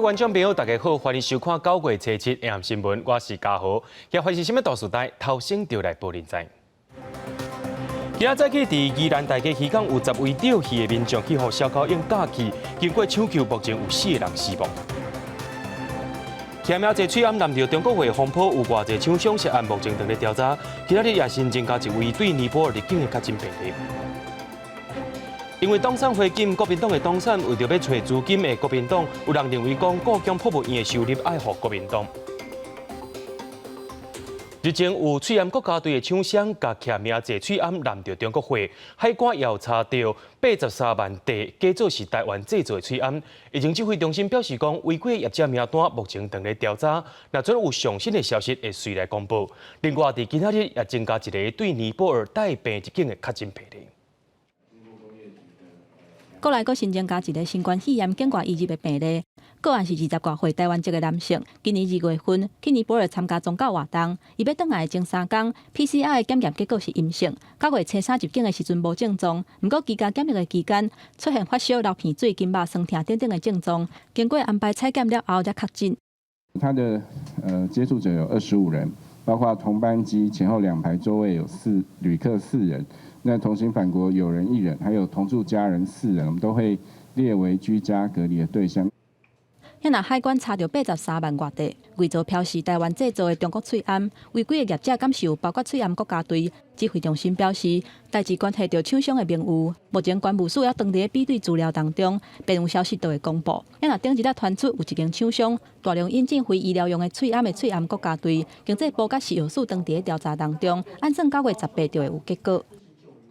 各位观众朋友，大家好，欢迎收看9月7日的暗新闻，我是嘉豪。今发生什么大事代，头先就来报您知。今仔早起，伫宜兰大溪渔港有10位钓鱼的民众去互小狗用假气，经过抢救，目前有4个人死亡。前苗一翠暗南调中国话风波有偌济厂商涉案，目前正在调查。今仔日也新增加1位对尼泊尔入境的确诊病例。因为党产回金，国民党的党产为着要找资金的国民党，有人认为讲故宫服务院的收入爱互国民党。日前有翠暗国家队的厂商，甲徛名坐翠暗南着中国货，海关也有查到83万地假做是台湾制造的翠暗。疫情指挥中心表示讲，违规业者名单目前正在调查，若真有上新的消息会随来公布。另外，伫今仔日也增加1个对尼泊尔带病入境的确诊病例。国内阁新增加1个新冠肺炎境外移入的病例，个案是20多岁台湾籍的男性，今年2月份去尼泊尔参加宗教活动，伊要倒来前3天 PCR 的检验结果是阴性，9月初3入境的时阵无症状，不过居家检疫的期间出现发烧、流鼻水、筋肉酸痛等等的症状，经过安排采检了后才确诊。他的接触者有25人，包括同班机前后2排座位有旅客4人。那同行返国友人1人，还有同住家人4人，我们都会列为居家隔离的对象。遐若海关查到83万外地伪造标示台湾制造的中国翠暗，违规的业者敢是有包括翠暗国家队。指挥中心表示，代志关系到厂商的名誉，目前关务署也当伫比对资料当中，便有消息就会公布。遐若顶一日传出有一间厂商大量引进非医疗用的翠暗国家队，经济部甲食药署当伫调查当中，按算9月18就会有结果。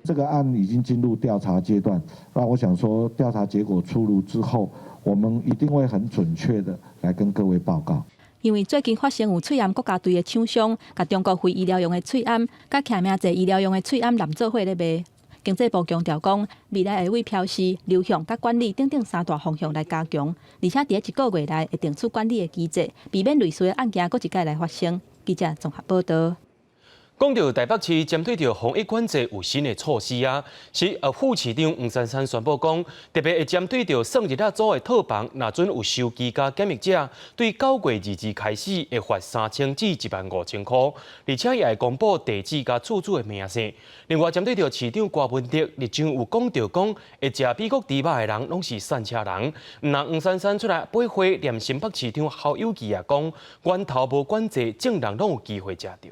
这个案已经进入调查阶段，那我想说，调查结果出炉之后，我们一定会很准确的来跟各位报告。因为最近发生有翠暗国家队的厂商，甲中国非医疗用的翠暗，甲徛名侪医疗用的翠暗揽做伙咧卖。经济部强调讲，未来会为标示、流向甲管理等3大方向来加强，而且伫1个月内会定出管理的机制，避免类似的案件搁一届来发生。记者综合报道。讲到台北市针对着防疫管制有新的措施啊，是副市长黄珊珊宣布讲，特别会针对着算日仔组的套房，若准有收居家检疫者，对9月2日开始会罚3000至15000块，而且也会公布地址甲厝主的名声。另外，针对着市长郭文德日前有讲到讲，会食美国猪肉的人拢是散车人，那黄珊珊出来背花念新北市长侯友宜也讲，源头无管制，正人拢有机会食到。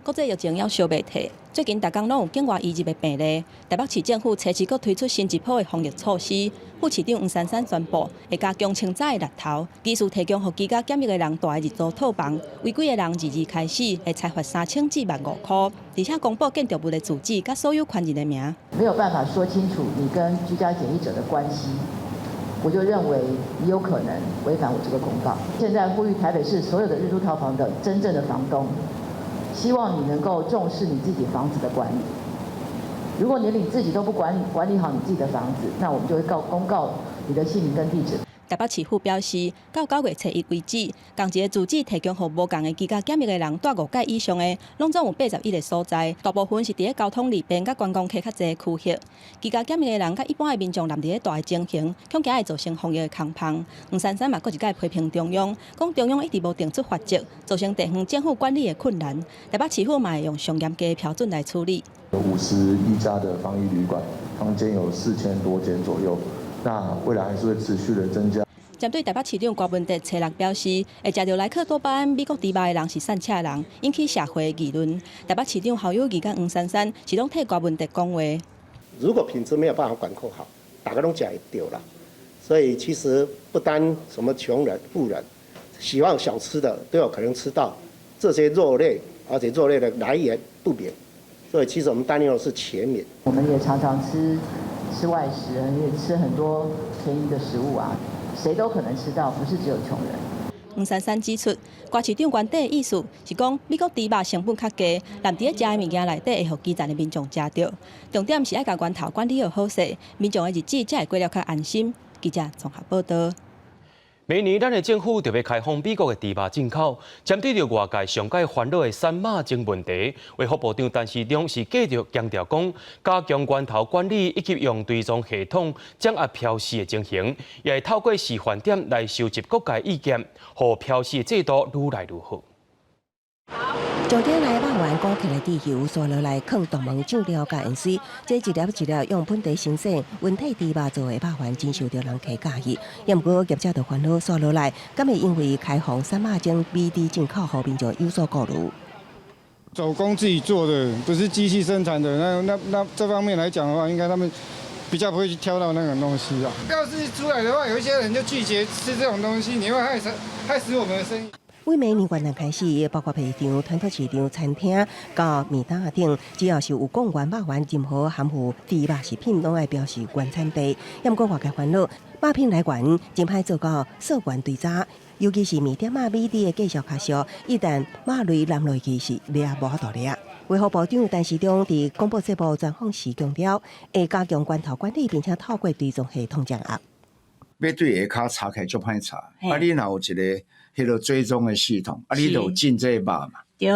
国际疫情要烧未退，最近大江拢有境外移入的病例。台北市政府初时阁推出新一波的防疫措施，副市长黄珊珊宣布会加强清早的日头，技术提供予居家检疫的人住日租套房，违规的人2日开始会裁罚3000至15000块，而且公布建筑物的主址甲所有权人的名。没有办法说清楚你跟居家检疫者的关系，我就认为你有可能违反我这个公告。现在呼吁台北市所有的日租套房的真正的房东。希望你能够重视你自己房子的管理。如果连你自己都不管理好你自己的房子，那我们就会公告你的姓名跟地址。台北市府表示，到9月1为止，同一个主址提供予无共的居家检疫的人住5届以上的，拢总有81个所在，大部分是伫交通利便甲观光客较侪的区域。居家检疫的人甲一般的民众站伫大的情形，恐惊会造成防疫的空棚。黄珊珊嘛，搁一届批评中央，讲中央一直无定出法则，造成地方政府管理的困难。台北市府嘛会用上严格的标准来处理。有51家的防疫旅馆，房间有4000多间左右。那未来还是会持续的增加。针对台北市长郭文德初6表示，会食到来客多半美国猪肉的人是散车人，引起社会的议论。台北市长侯友宜跟黄珊珊是拢替郭文德讲话。如果品质没有办法管控好，大家拢食会丢了。所以其实不单什么穷人、富人，喜欢小吃的都有可能吃到这些肉类，而且肉类的来源不明。所以其实我们担忧的是全民。我们也常常吃外食，也吃很多便宜的食物啊，谁都可能吃到，不是只有穷人。黄珊珊指出，郭市长原底的意思是讲，美国猪肉成本较低，但伫食的物件内底会互基层的民众食到。重点是爱甲源头管理好势，民众的日子才会过了较安心。记者综合报道。每年，咱的政府就要开放美国的猪肉进口。针对着外界上界烦恼的三马精问题，卫福部长陈时中是继续强调讲，加强源头管理以及用追踪系统掌握漂食的情形，也会透过示范点来收集各界意见，让漂食的制度愈来愈好。重点来肉丸高起来地油，刷落来放大门酱料甲盐水，这一粒一粒用本地生产温体猪肉做的肉丸，真受到人客喜意。也毋过业者就烦恼刷落来，敢会因为开放三马精美猪进口后，民众有所顾虑。手工自己做的，不是机器生产的，那这方面来讲的话，应该他们比较不会去挑到那种东西啊。要是出来的话，有一些人就拒绝吃这种东西，你会害死我们的生意。为明年元旦开始，包括皮场、团托市场、餐厅到面档等，只要是有供完肉丸，任何含糊猪肉食品，拢爱标示原产地。也毋过外界烦恼，肉品来源真歹做到溯源对查，尤其是面点仔、米猪的介绍较俗，一旦肉类揽落去是掠无法度掠。卫福部长陈时中伫广播节目专访时强调，会加强源头管理，并且透过追踪系统掌握。要对下骹查起来足歹查，你若有一个迄个追踪的系统，你就有进这肉嘛。对。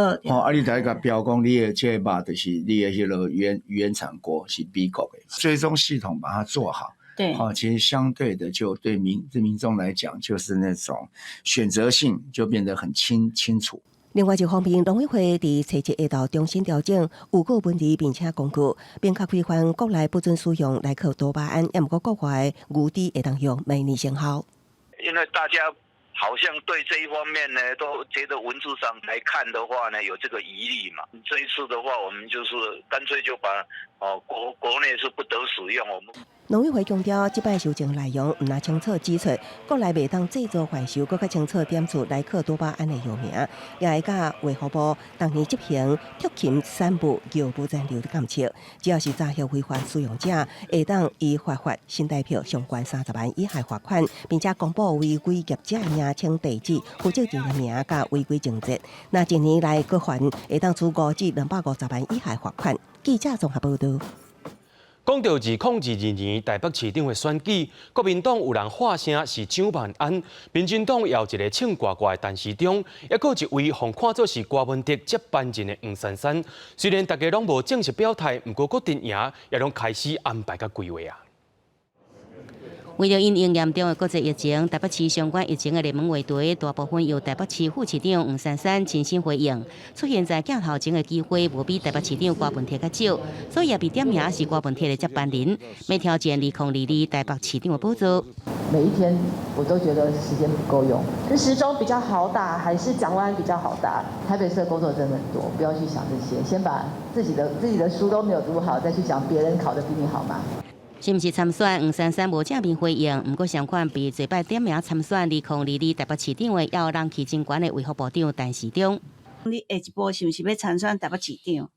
你就一个标讲你的这肉就是你的迄个原产国是美国的，追踪系统把它做好。对。其实相对的就对民众来讲，就是那种选择性就变得很清楚。另外一方面，农委会伫初一下昼重新调整有果问题，并且公告明确规范国内不准使用莱克多巴胺，也毋过国外牛猪会当用明年生效。因为大家好像对这一方面呢，都觉得文字上来看的话呢，有这个疑虑嘛。这一次的话，我们就是干脆就把国内是不得使用。我们农委会强调，这摆修正内容毋若清楚指出，国内袂当制作贩售，更较清楚点出莱克多巴胺的药名，也会甲卫福部当年执行特勤散布药物残留的监测，只要是查获非法使用者，会当依法罚新台币上悬30万以下罚款，并且公布违规业者的名称、地址、负责人的名甲违规情节。那一年来各犯会当处5至250万以下罚款。记者综合报道。讲到2022年台北市长的选举，国民党有人喊声是蒋万安，民进党要一个唱歌歌的陈时中，也有一位互看作是郭文哲接班人的黄珊珊。虽然大家拢无正式表态，不过决定赢，也拢开始安排甲规划啊。为了因应严重的国际疫情，台北市相关疫情的热门话题，大部分由台北市副市长黄珊珊亲身回应。出现在镜头前的机会，无比台北市长郭文哲较少，所以也被点名是郭文哲的接班人，要挑战2022台北市长的宝座。每一天我都觉得时间不够用，是时钟比较好打，还是蒋万安比较好打？台北市的工作真的很多，不要去想这些，先把自己的书都没有读好，再去想别人考得比你好吗？是毋是参选？黄珊珊无正面回应，不过相关被最摆点名参选2022台北市长的，也有人气真悬的卫福部长陈时中。你下一步是毋是要参选台北市长？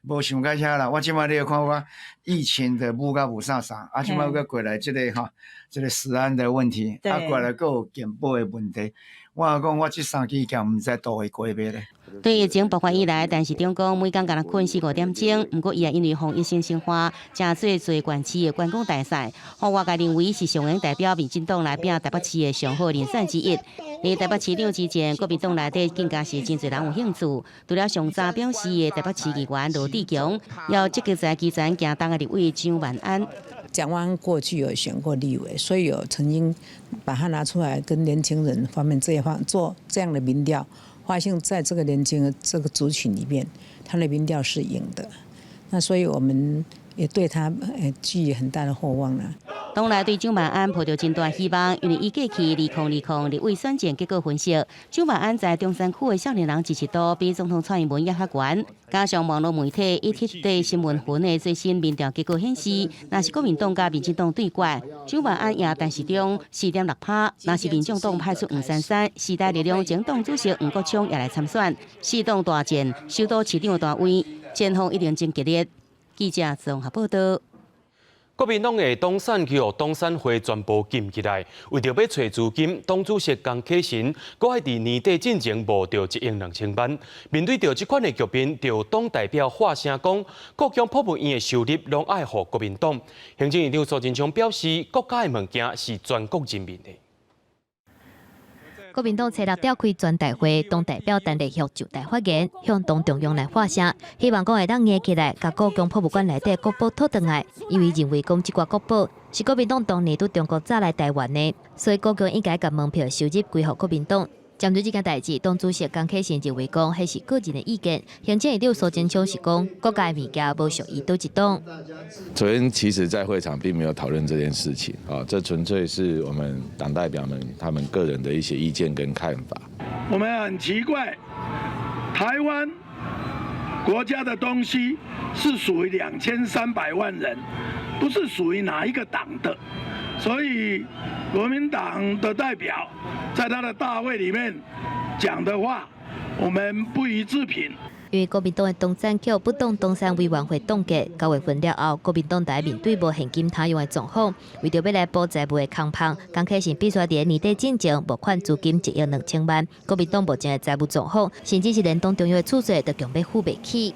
无想到遐啦，我即摆你看我疫情的舞甲舞啥，即摆又过来这个食安的问题，过来佫有健保的问题。我讲我这3支剑毋知倒会过袂咧。对疫情爆发以来，陈时中讲每天敢若困4、5点钟，不过伊也因为防疫新生活，真做县市的观光大赛，互外界认为是上能代表民进党来拼台北市的上好人选之一。在台北市长之前，国民党内底更加是真侪人有兴趣。除了上早表示的台北市议员罗志强，要积极在基层行动的立委蒋万安。蒋万安过去有选过立委，所以有曾经把他拿出来跟年轻人方面做这样的民调，发现在这个年轻的这个族群里面，他的民调是赢的。那所以我们也对他寄予很大的厚望啦。党内对蒋万安抱着真大希望，因为伊过去2020立委选战结果分析，蒋万安在中山区的少年人支持度比总统蔡英文也较悬。加上网络媒体以TikTok新闻云的最新民调结果显示，若是国民党甲民进党对决，蒋万安赢陈时中4.6%，若是民众党派出黄珊珊，时代力量前党主席黄国昌也来参选，4党大战，首都市长大位，战况一定真激烈。记者综合报道。国民党的党产去予党产会全部禁起来，为着要找资金，党主席江启臣搁爱伫年底进前募到1亿2千万。面对着这款的局面，就党代表发声讲，国强保门院的收入拢爱予国民党。行政院长苏贞昌表示，国家的物件是全国人民的。国民党初六召开全大会，党代表陈立旭就大发言，向党中央来发声，希望讲会当硬起来，甲故宫博物馆内底国宝讨回来，因为认为讲这挂国宝是国民党当年对中国早来台湾的，所以故宫应该甲门票收入归还国民党。针对这件代志，党主席江启臣认为讲，迄是个人的意见。行政院长苏贞昌是讲，国家的物件无属于倒一党。昨天其实，在会场并没有讨论这件事情啊，这纯粹是我们党代表们他们个人的一些意见跟看法。我们很奇怪，台湾国家的东西是属于2300万人，不是属于哪一个党的，所以国民党的代表在他的大会里面讲的话，我们不予置评。因为国民党的党产局不当东山委员会冻结，9月份了后，国民党在面对无现金他用的状况，为着要来补财务的空棚，江启臣必须在年底之前募款资金1亿2000万。国民党目前的财务状况，甚至是连党中央的处置都强要付不起。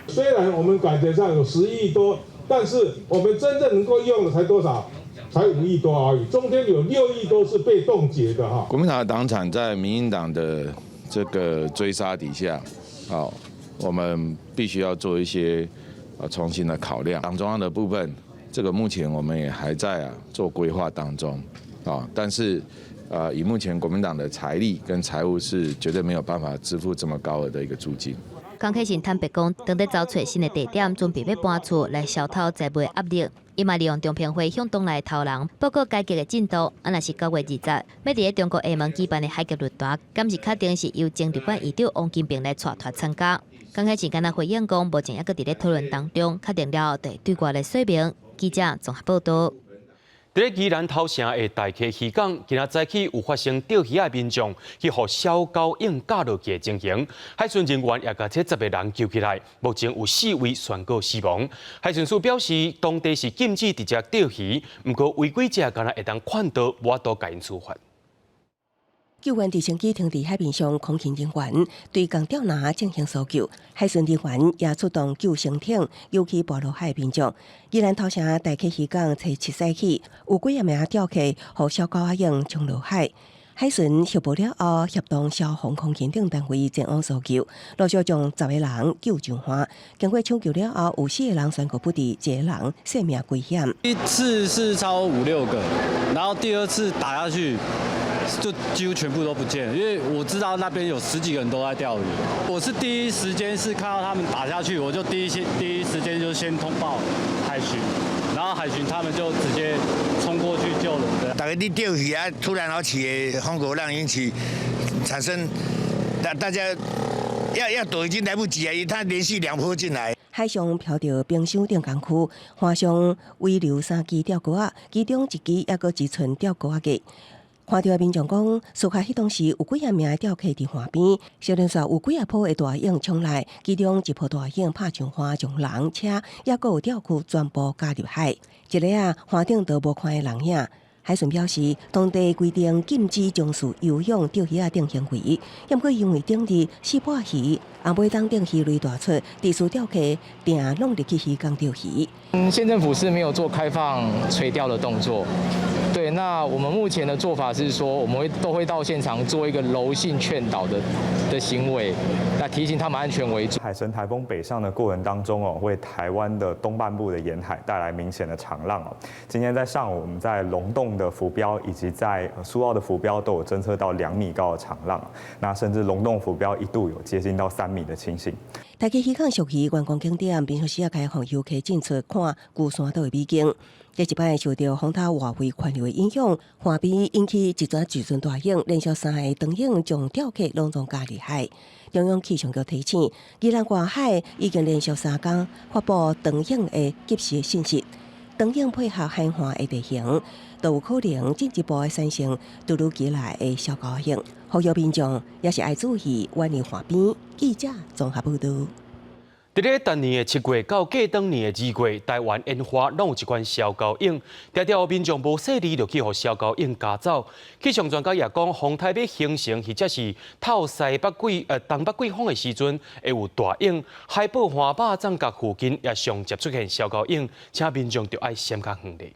虽然我们感觉上有10亿多，但是我们真正能够用的才多少？才5亿多而已，中间有6亿多是被冻结的哈。国民党的党产在民进党的这个追杀底下，好，我们必须要做一些重新的考量。党中央的部分，这个目前我们也还在做规划当中啊，但是以目前国民党的财力跟财务是绝对没有办法支付这么高额的一个租金。江启臣坦白讲，正在找找新的地点，准备要搬厝来消透财务的压力。伊嘛利用中评会向党内头人报告改革的进度。若是9月20日，要伫中国厦门举办的海峡论坛，敢是确定是由前日本议长王金平来带团参加。江启臣敢若回应讲，目前还搁伫咧讨论当中，确定了对对外来说明。记者综合报道。在宜兰头城的大溪渔港，今仔早起有发生钓鱼的民众去互小狗硬架落去的情形，海巡人员也把这10个人救起来，目前有4位宣告死亡。海巡署表示，当地是禁止直接钓鱼，不过违规者敢若会当看到，无法度甲因处罚。救援直升机停伫海面上，空勤人员对港钓拿进行搜救，海巡人员也出动救生艇，尤其暴露海民众。宜兰头城大溪渔港初7早起，有几啊名钓客和小狗仔鹰冲落海。海巡协报了后，协同消防、空勤等单位前往搜救，陆续将10个人救上岸。经过抢救了后，有4个人宣告不治，1个人性命危险。一次是超5-6个，然后第二次打下去。就几乎全部都不见了，因为我知道那边有10几个人都在钓鱼。我是第一时间是看到他们打下去，我就第一时间就先通报海巡，然后海巡他们就直接冲过去救人。大家在钓鱼啊，突然起的风口浪引起产生，大家要躲已经来不及了，他连续2波进来。海上漂着冰箱定港区，岸上遗留3支钓钩仔，其中1支也搁1寸钓钩仔架。看到民众讲，事发迄当时有几啊名钓客伫岸边，少年说有几啊波的大鹰冲来，其中1波大鹰拍上花，将人车也搁有钓具全部加入海。一个岸顶都无看的人影。海巡表示，当地规定禁止从事游泳、钓鱼等行为，也过因为当日4把鱼，也每当等鱼类大出，地属钓客定弄入去渔港钓鱼。县政府是没有做开放垂钓的动作。对，那我们目前的做法是说，我们都会到现场做一个柔性劝导的行为，那提醒他们安全为主。海神台风北上的过程当中为台湾的东半部的沿海带来明显的长浪今天在上午，我们在龙洞的浮标以及在苏澳的浮标都有侦测到2米高的长浪那甚至龙洞浮标一度有接近到3米的情形。大溪渔港属于观光景点，平常时也开放游客进出看旧山岛的美景。这一摆受到风台外围环流的影响，岸边引起一撮巨船大鹰，连续3个长鹰将钓客拢总加入海。中央气象局提醒，宜兰外海已经连续3天发布长鹰的急时信息。长鹰配合海岸的地形，都有可能进一步的产生突如其来的小高鹰。呼吁民众也是爱注意远离海边。记者综合报道。伫咧当年的7月到过当年的2月，台湾烟花拢有一款小高鹰，常常民众无细理就去互小高鹰夹走。气象专家也讲，风台要形成或者是透西北季东北季风的时阵，会有大鹰。海宝花壩站角附近也常接出现小高鹰，请民众就爱闪较远离。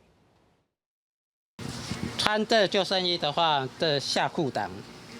穿这救生衣的话，这下裤裆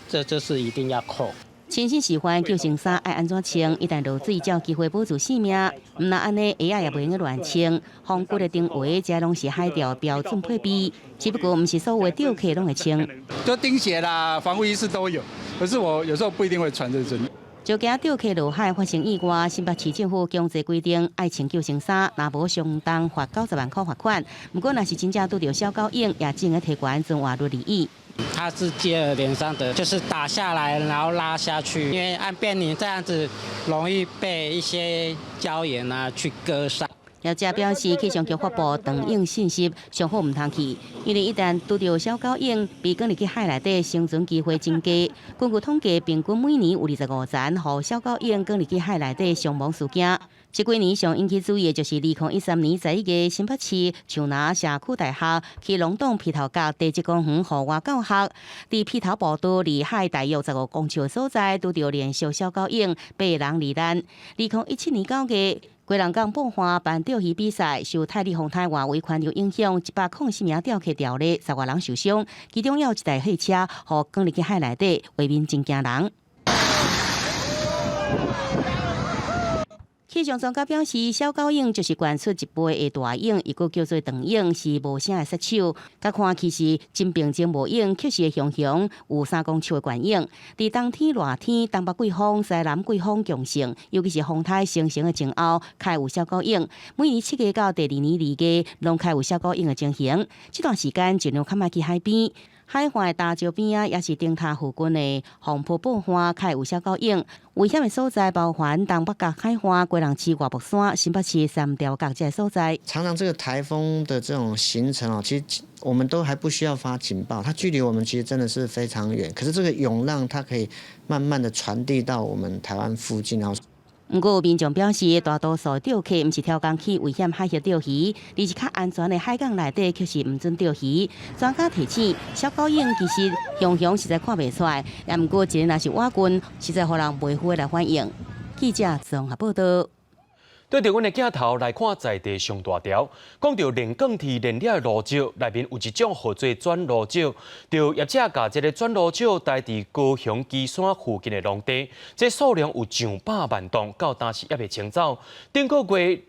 这就是一定要扣。清新喜欢救生衫爱安怎穿？一旦落水，才有机会保住性命。唔那安尼，鞋也不用乱穿。防骨的定位，这拢是海钓标准配备。只不过唔是所有的钓客拢会穿。就钉鞋啦，防护衣是都有，可是我有时候不一定会穿这身。就惊钓客落海发生意外，新北市政府强制规定爱穿救生衫，若无相当罚90万块罚款。不过若是真正拄到小狗影，也只能提悬存活率利益。它是接二连三的，就是打下来，然后拉下去，因为岸边你这样子容易被一些礁岩啊去割伤。业者表示，气象局发布长影信息，上好唔通去，因为一旦拄到小狗影，被降入去海内底，生存机会增加。根据统计，平均每年有25件互小狗影降入去海内底伤亡事件。这几年上引起注意的就是2013年11月，新北市树林社区大学去龙洞皮头角地质公园户外教学，伫皮头步道离海大约15公尺的所在，拄到连续小狗影，8人罹难。2017年9月。龟人港半花办钓鱼比赛，受泰利风台外围环流影响，104名钓客掉落，10多人受伤，其中有一台汽车，互降入去海内底，画面真惊人。气象专家表示，小狗影就是灌出一杯的大影，伊个叫做长影，是无声的杀手。甲看其实真平静无影，确实熊熊有3公尺的悬影。伫冬天热天，东北季风、西南季风强盛，尤其是风台形成的前后，开有小狗影。每年7月到第2年2月，拢开有小狗影的情形。这段时间尽量较莫去海边。海岸的大桥边啊，也是灯塔附近的红坡半花开有小狗影。危险的所在包含东北角海岸、龟人市外木山、新北市三条角这些所在。常常这个台风的这种形成哦，其实我们都还不需要发警报，它距离我们其实真的是非常远。可是这个涌浪它可以慢慢的传递到我们台湾附近，然后。不过，民众表示，大多数钓客不是挑工去危险海域钓鱼，而是较安全的海港内底，却是唔准钓鱼。专家提醒，小狗影其实熊熊实在看袂出来，也不过一个若是瓦棍，实在互人袂会来反应。记者综合报道。对着阮的镜头来看在地上大条，讲到连港铁连了的路石内面有一种号做转路石，就业者把这个转路石带伫高雄基山附近的农地，这数量有上百万吨，到当时也未清走。顶个月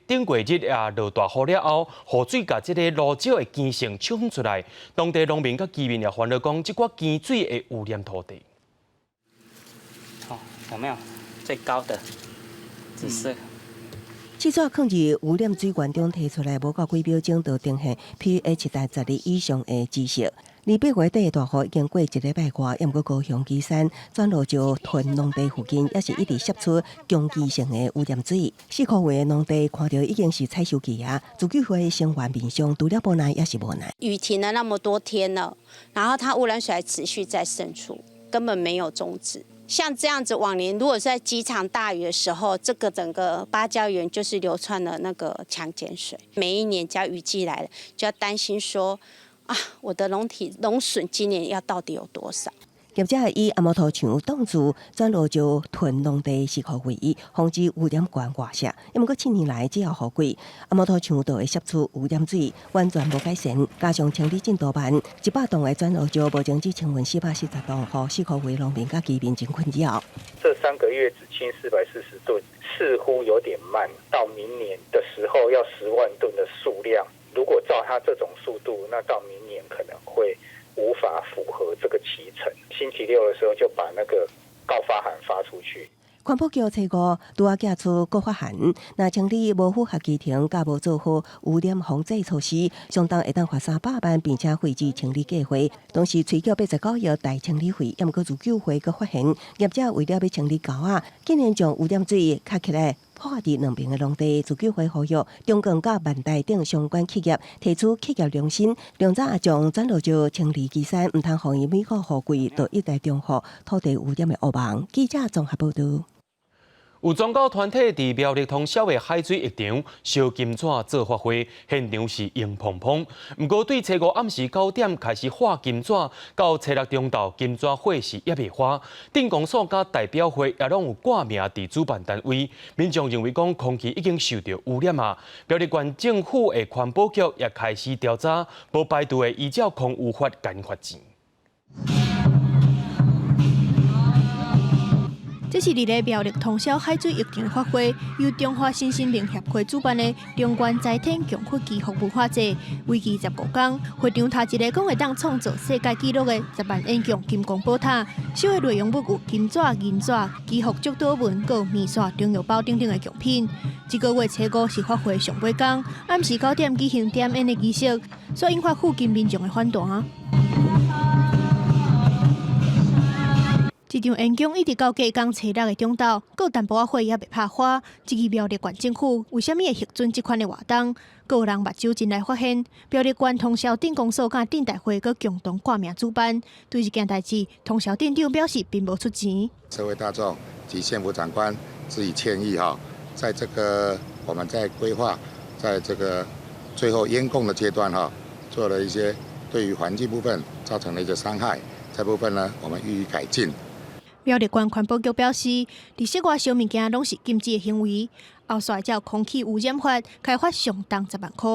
日也落大雨了后，雨水把这个路石的基性冲出来，当地农民甲居民也烦恼讲，这寡基水会污染土地。好，有没有最高的紫色？这座抗日污染水源中提出来无够几秒钟，就定下 pH 在12以上的指示。28月底的大雨已经过1礼拜外，也毋过高雄基山转路石屯农地附近，也是一直摄出攻击性的污染水。4块位的农地看到已经是采收期啊，自救会生活面上除了无奈也是无奈。雨停了那么多天了，然后它污染水还持续在渗出，根本没有终止。像这样子，往年如果是在几场大雨的时候，这个整个芭蕉园就是流窜了那个强碱水。每一年只要雨季来了，就要担心说，啊，我的农损今年要到底有多少？业者以阿摩头墙挡住转路石屯农地4块位，防止污染源外泄。因过7年来只要雨季，阿摩头墙就会摄出污染水，完全无改善。加上清理进度慢，100栋的转路石无情只清运440栋，互4块位农民甲居民真困扰。这3个月只清440吨，似乎有点慢。到明年的时候要10万吨的数量，如果照它这种速度，那到明年可能会无法符合这个期程。星期6的时候就把那个告发函发出去。环保局初5拄啊寄出告发函，那清理无符合机程，甲无做好污染防治措施，相当会当罚300万，并且废止清理计划。同时催缴89亿大清理费，也毋过自救会阁发现，业者为了要清理沟仔，竟然将污染水卡起来。破坏伫2边的农地，自救会呼吁中共甲万代等相关企业提出企业良心，量早将转路石清理基山，毋通让伊每个雨季都一代中和土地污染的恶梦。记者综合报道。有宗教团体伫苗栗通宵的海水浴场烧金纸做法会，现场是硬碰碰。不过对初5暗时9点开始化金纸，到初6中昼金纸火是也未化。镇公所甲代表会也拢有挂名伫主办单位。民众认为讲空气已经受到污染啊。苗栗县政府的环保局也开始调查，无排除会依照空污法减罚钱。这是伫苗栗通霄海水浴场的发挥，由中华新生命协会主办的中原在天强科技服务画节，为期15天。会场头一个讲会当创造世界纪录的10万英强金光宝塔，收的内容物有金纸、银纸、基服竹岛纹、有面线、中药包等等的奖品。这个月初5是发挥上尾天，暗时9点举行点烟的仪式，所引发附近民众的反弹。这场演讲一直到隔天初6的中昼，有淡薄仔火也未拍花。这个苗栗县政府为什么会核准这款的活动？有人目睭进来发现，苗栗县通霄镇公所甲镇大会阁共同挂名主办。对这件代志，通霄镇长表示并无出钱。社会大众及县府长官致以歉意哈，在这个我们在规划，在这个最后烟供的阶段哈，做了一些对于环境部分造成了一些伤害，这部分呢我们予以改进。苗栗县环保局表示，伫室外烧物件拢是禁止的行为。后续照空气污染法开发上当10万块。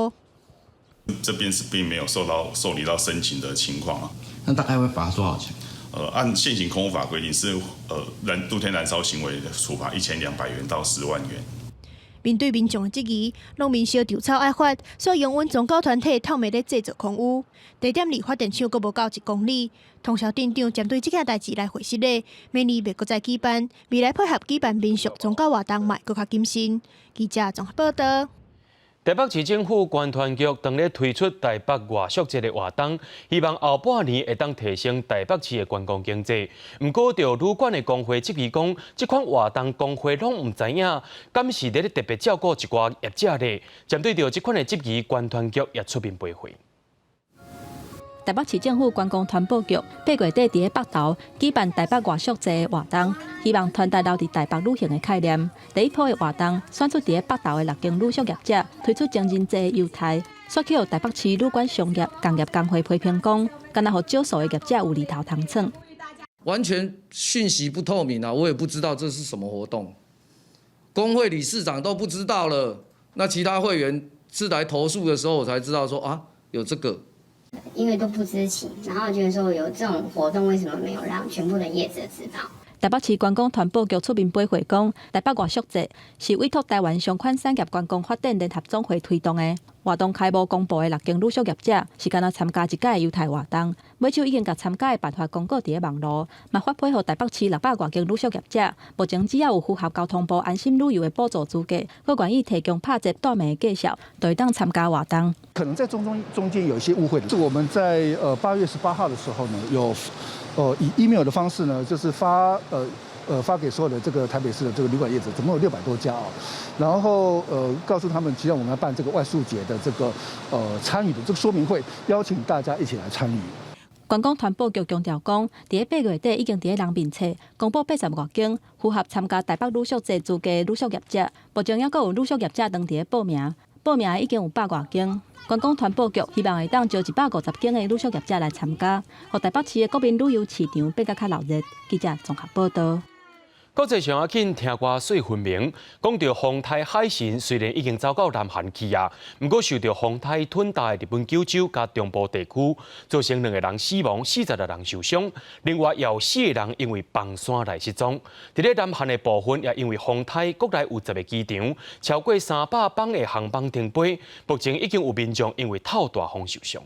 这边是并没有受理到申请的情况啊。那大概会罚多少钱？按现行空污法规定是露天燃烧行为的处罚1200元到10万元。面对民众的质疑，农民烧稻草爱发，所以用阮宗教团体透明咧制造空污。地点离发电厂阁无到1公里。通霄镇长针对这件代志来回释咧，明年袂阁再举办，未来配合举办民俗宗教活动，嘛阁较谨慎。记者综合报道。台北市政府关团局当咧推出台北外宿节的活动，希望后半年会当提升台北市的观光经济。不过，就旅馆的工会质疑讲，这款活动工会拢唔知影，敢是咧特别照顾一寡业者咧？针对着这款的质疑，关团局也出面赔回。台北市政府观光团保局8月底伫北投举办台北外宿节活动，希望传达留伫台北旅行的概念。第一波的活动选出伫北投的6间旅宿业者，推出情人节优待，刷起台北市旅馆商业工业工会批评讲，敢若互少数的业者有利头通蹭。完全讯息不透明啊！我也不知道这是什么活动，工会理事长都不知道了。那其他会员是来投诉的时候，我才知道说啊，有这个。因为都不知情，然后觉得说有这种活动，为什么没有让全部的业者知道？台北市观光团保局出面赔回讲，台北外宿节是委托台湾相关产业观光发展联合总会推动的。活动开幕公布的6间旅宿业者是敢若参加一届的优待活动，每手已经甲参加的办法公告伫网络，嘛发配互台北市600多间旅宿业者。目前只要有符合交通部安心旅游的补助资格，佮愿意提供拍摄带名的介绍，就会当参加活动。可能在中间有一些误会。是我们在8月18号的时候呢，有以 email 的方式呢，就是发给所有的这个台北市的这个旅馆业者，总共有600多家然后告诉他们，其实我们要办这个外宿节的这个参与的这个说明会，邀请大家一起来参与。观光团保局强调讲，伫8月底已经伫人面册公布80多间符合参加台北旅宿节资格的旅宿业者，目前还佫有旅宿业者当伫报名，报名已经有100多间。观光团保局希望会当招150间的旅宿业者来参加，让台北市的国民旅游市场变得较热闹。记者综合报道。国际上也紧听歌水分明，讲到风台海神虽然已经走到南韩去啊，不过受到风台吞大的日本九州加中部地区，造成2个人死亡，40个人受伤，另外也有4个人因为崩山来失踪。伫咧南韩的部分也因为风台，国内有10个机场超过300班的航班停飞，目前已经有民众因为透大风受伤。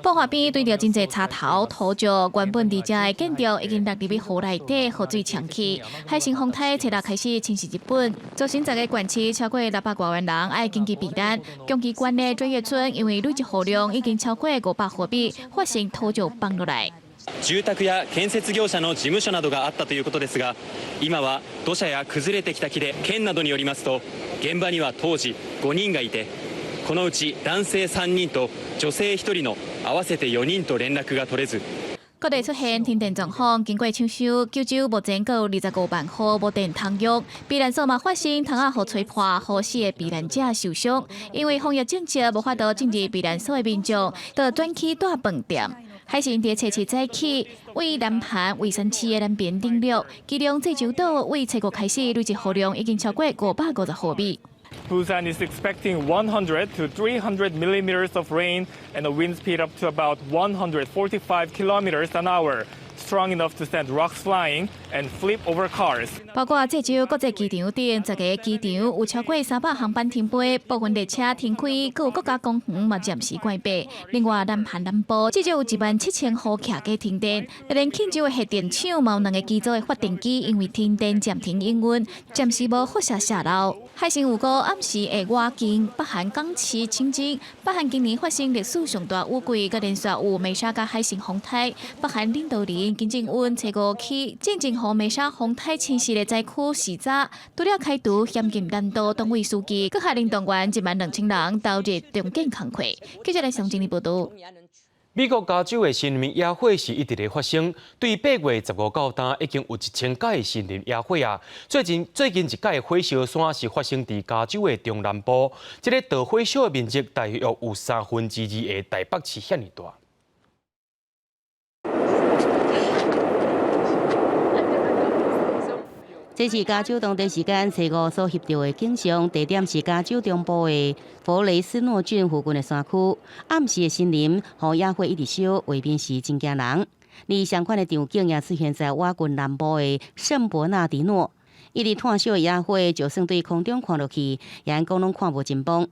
爆发边对着真侪插头土石，原本伫遮的建筑已经落入去河内底，河水呛起。海神风台初6开始侵袭日本，造成10个县市超过600多万人爱紧急避难。宫崎县的追月村因为累积雨量已经超过500毫米，发生土石崩落来。住宅や建設業者の事務所などがあったということですが、今は土砂や崩れてきた木で、県などによりますと、現場には当時5人がいて。このうち男性3人と女性1人の合わせて4人と連絡が取れず。各地出现停电状况，经过抢修，九州目前各有25万户无电通用。避难所嘛发生窗仔互吹破，好死的避难者受伤。因为防疫政策无法度进入避难所的民众，就转去住饭店。海神伫初7早起，为南韩蔚山市的南边登陆，其中济州岛为初5开始累积雨量已经超过550毫米。Busan is expecting 100 to 300 millimeters of rain and a wind speed up to about 145 kilometers an hour. strong enough to send rocks flying and flip over cars. 包括这周国际机场顶10个机场有超过300航班停飞，部分列车停开，各有国家公园嘛暂时关闭。另外，南韩南部至少有17000户徛嘅停电，连庆州的核电厂嘛有2个机组的发电机因为停电暂停营运，暂时无发射泄漏。海参有个暗时会外境，北韩港市清境，北韩今年发生历史上大雨季，佮连续有美沙甲海参风台。北韩领导人金正恩初5起进前予美沙风台侵袭的灾区视察，除了开除严禁难度党委书记，佮下令动员12000人投入重建工课。记者来上今日报道。美国加州的森林野火是一直在发生，对8月15到今已经有1000架的森林野火啊。最近一届火烧山是发生在加州的中南部，这个导火线的面积大约有2/3的台北市遐尼大。这是加州当地时间初5所翕到的景象，地点是加州中部的佛雷斯诺郡附近的山区。暗时的森林，和野火一直烧，外边是真惊人。而相关的场景也出现在瓦郡南部的圣伯纳迪诺。一直炭烧的野火，就算对空中看落去，也讲拢看无真棒。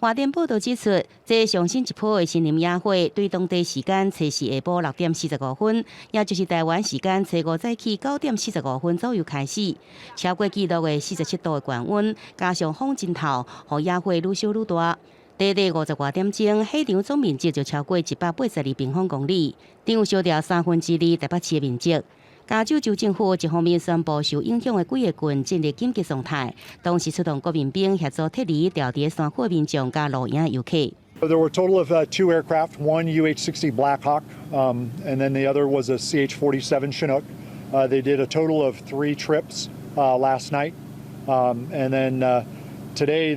外电报道指出，这上新一波的森林野火，对当地时间初4下晡6点45分，也就是台湾时间初5早起9点45分左右开始，超过纪录的47度的高温，加上风真透，让野火愈烧愈大。短短50多点钟，火场总面积就超过182平方公里，场烧掉2/3台北市的面积。加州州政府一方面宣布受影响的几个郡进入紧急状态，同时出动国民兵协助撤离掉在山区的民众加路营游客。There were a total of 2 aircraft, one UH-60 Black Hawk, and then the other was a CH-47 Chinook. They did a total of 3 trips last night, and then today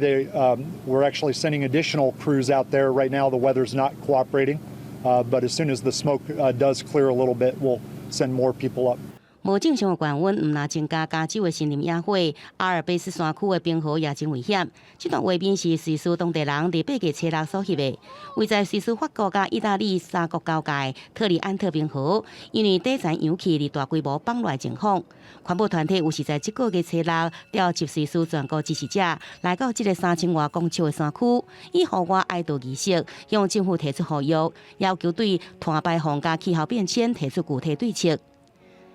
we're actually sending additional crews out there. Right now the weather's not cooperating, but as soon as the smoke does clear a little bit, we'll send more people up. 无正常的高温，唔那增加加州的森林野火，阿尔卑斯山区的冰河也真危险。这段画面是瑞士当地人伫8月初6所翕的，位在瑞士法国甲意大利三国交界特里安特冰河，因为底层扬起伫大规模崩落情况。环保团体有是在这个月初6调集瑞士全国支持者来到这个3000多公尺的山区，以户外哀悼仪式，向政府提出呼吁，要求对碳排放甲气候变迁提出具体对策。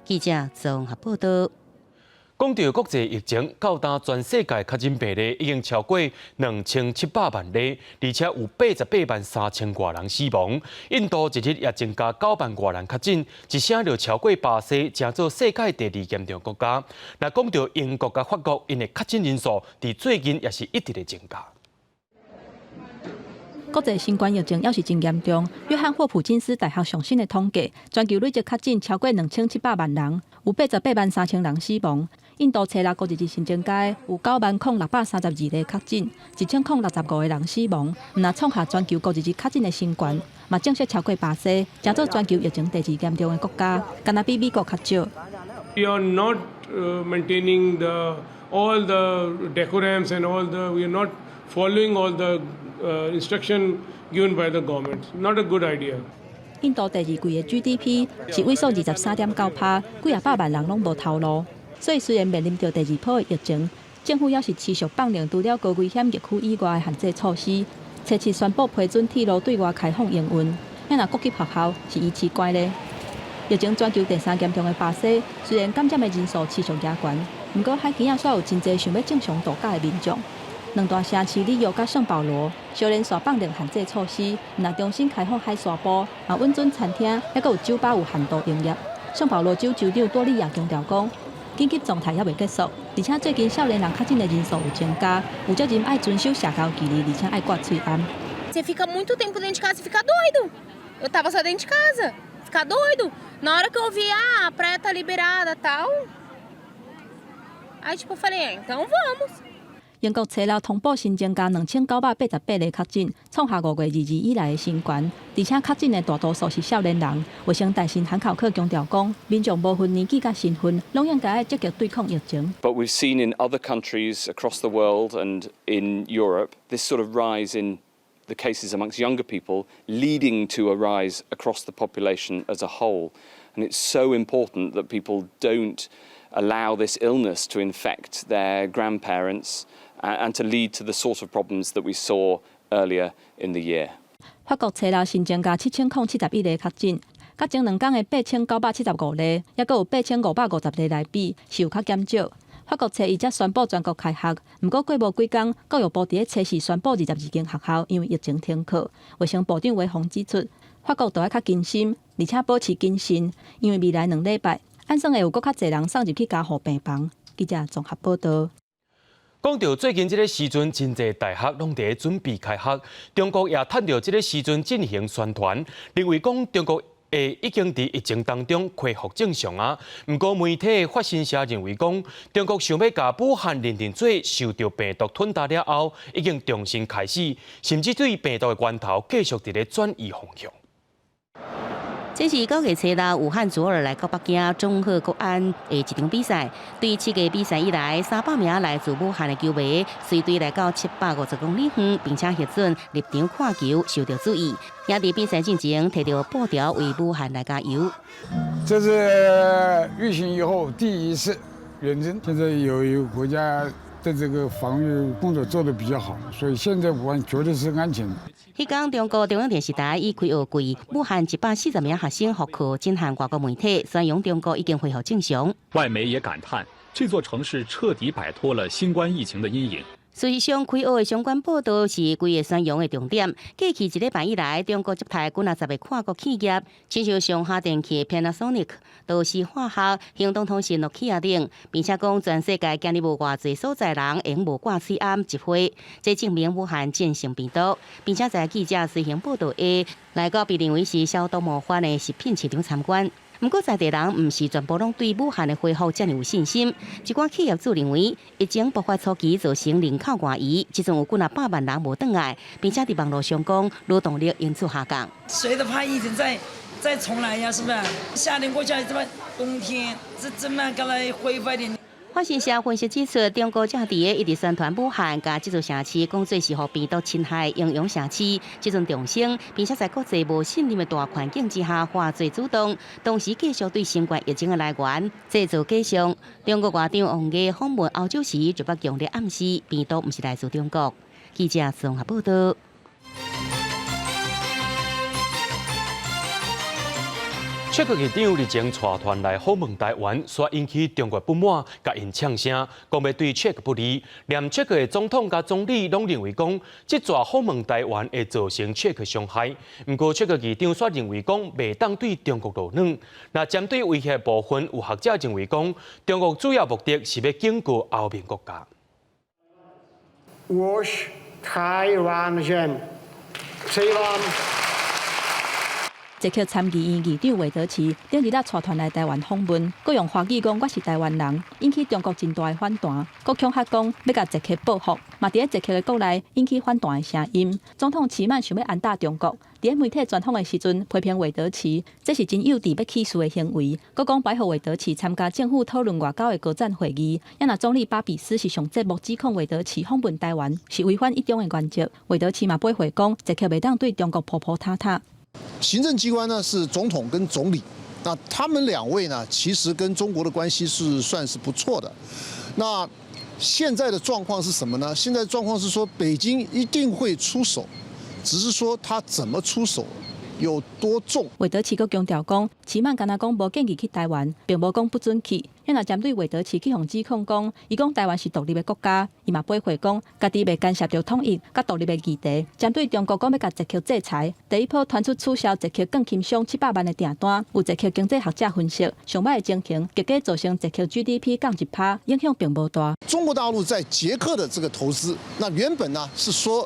记者综合报道。讲到国际疫情，到今全世界确诊病例已经超过2700万例，而且有88万3000多人死亡。印度一日也增加9万多人确诊，一声就超过巴西，成做世界第2严重国家。那讲到英国甲法国，因的确诊人数伫最近也是一直在增加。国际新冠疫情要是真严重，约翰霍普金斯大学上新的统计，全球累计确诊超过2700万人，有88万3000人死亡。印度初6个日新增加有90632例确诊，1065个人死亡，唔那创下全球个日确诊的新高，嘛正式超过巴西，成做全球疫情第2严重的国家，敢若比美国较少。We are not maintaining all the decorums and we are not following all the instruction given by the government. Not a good idea. 印度第2季的 GDP 是萎缩23.9%，几啊百万人拢无头路。所以虽然面临着第2波的疫情，政府也是持续放令除了高危险疫区以外的限制措施。初7宣布批准铁路对外开放营运，那国际学校是依次关咧。疫情全球第3严重的巴西，虽然感染的人数持续加悬，不过海边也煞有真侪想要正常度假的民众。两大城市里约甲圣保罗，小连续放令限制措施，若重新开放海沙坡，嘛稳准餐厅，还佫有酒吧有限度营业。圣保罗州州长多利亚强调讲，紧急状态还未结束，而且最近少年人确诊的人数有增加，有责任爱遵守社交距离，而且爱刮嘴安。Você fica muito tempo dentro de casa e fica doido. Eu tava só dentro de casa, ficar doido. Na hora que eu vi, a praia tá liberada, tal. Aí tipo eu falei, então vamos. 英国初6通报新增加2988例确诊，创下5月22以来的新高，而且确诊的大多数是少年人。卫生大臣韩考克强调讲，民众无分年纪甲身份，拢应该积极对抗疫情。But we've seen in other countries across the world and in Europe this sort of rise in the cases amongst younger people, leading to a rise across the population as a whole. And it's so important that people don't allow this illness to infect their grandparents and to lead to the sort of problems that we saw earlier in the year. 法国初六新增加7071例确诊，甲前2天的8975例，也佫有8550例来比，是有较减少。法国初一则宣布全国开学，不过过无几天，教育部伫初四宣布22间学校因为疫情停课。卫生部长韦宏指出，法国都要较谨慎，而且保持谨慎，因为未来2礼拜，按算会有佫较侪人送入去加护病房。记者综合报道。讲到最近这个时阵，真侪大学拢伫准备开学，中国也趁着这个时阵进行宣传，认为讲中国已经伫疫情当中恢复正常啊。不过媒体发新社认为讲，中国想要把武汉认定做受到病毒吞噬了后，已经重新开始，甚至对病毒的源头继续伫咧转移方向。这是9月初六，武汉左耳来到北京综合国安的一场比赛。对7个比赛以来，300名来自武汉的球迷随队来到750公里远，并且核准入场看球，受到注意。也在比赛进前摕到布条为武汉来加油。这是疫情以后第一次远征，现在有一个国家的这个防御工作做得比较好，所以现在武汉绝对是安全的。迄天，中国中央电视台以开学季，武汉140名学生复课，震撼外国媒体，宣扬中国已经恢复正常。外媒也感叹，这座城市彻底摆脱了新冠疫情的阴影。事实上，开学的相关报道是规个宣扬的重点。过去1礼拜以来，中国接待几20个跨国企业，亲像上下电器 Panasonic、都市化学、行动通信 Nokia 等，并且讲全世界今日无偌侪所在人用无挂嘴暗集会，这证明武汉战胜病毒，并且在记者随行报道下，来到被认为是消毒模范的食品市场参观。不过，在地人唔是全部拢对武汉的恢复这么有信心。一寡企业主认为，疫情爆发初期造成人口外移，即阵有几啊100万人无回来，并且伫网络上讲劳动力因此下降。谁都怕疫情再重来呀，是不是？夏天过去了，这么冬天怎么刚来恢复一点？法新社分析指出，中国政治一直宣传武汉甲这座城市讲做是互病毒侵害应用城市，这阵重生，并且在国际无信任的大环境之下化最主动，同时继续对新冠疫情的来源制造假象。中国外长王毅访问欧洲时，就把强烈暗示病毒不是来自中国。记者综合报道。捷克议长日前带团来访问台湾，煞引起中国不满，甲因呛声，讲要对捷克不利。连捷克的总统甲总理拢认为讲，这座访问台湾会造成捷克伤害。不过，捷克议长煞认为讲，袂当对中国落软。那针对威胁部分，有学者认为讲，中国主要目的是要警告欧盟国家。Wash Taiwan Taiwan。捷克参议院议长韦德奇顶日带团来台湾访问，佮用华语讲我是台湾人，引起中国真大的反弹。佮恐吓讲要甲捷克报复，嘛伫咧捷克的国内引起反弹的声音。总统齐曼想要安打中国，伫媒体专访的时阵批评韦德奇，这是真幼稚要起诉的行为。佮讲摆互韦德奇参加政府讨论外交的高层会议，也若总理巴比斯是上节目指控韦德奇访问台湾是违反一中的原则。韦德奇嘛驳回讲，捷克袂当对中国婆婆塌塌。行政机关呢是总统跟总理，那他们2位呢，其实跟中国的关系是算是不错的。那现在的状况是什么呢？现在状况是说，北京一定会出手，只是说他怎么出手，有多重。韦德奇阁强调讲，齐曼敢若讲无建议去台湾，并无讲不准去。因若针对韦德奇去向指控讲，伊讲台湾是独立的国家，伊嘛驳回讲，家己袂干涉到统一甲独立的议题。针对中国讲要甲捷克制裁，第一波传出取消捷克更轻松700万的订单，有捷克经济学者分析，上摆的情形结果造成捷克 GDP 降1%，影响并无大。中国大陆在捷克的这个投资，那原本呢是说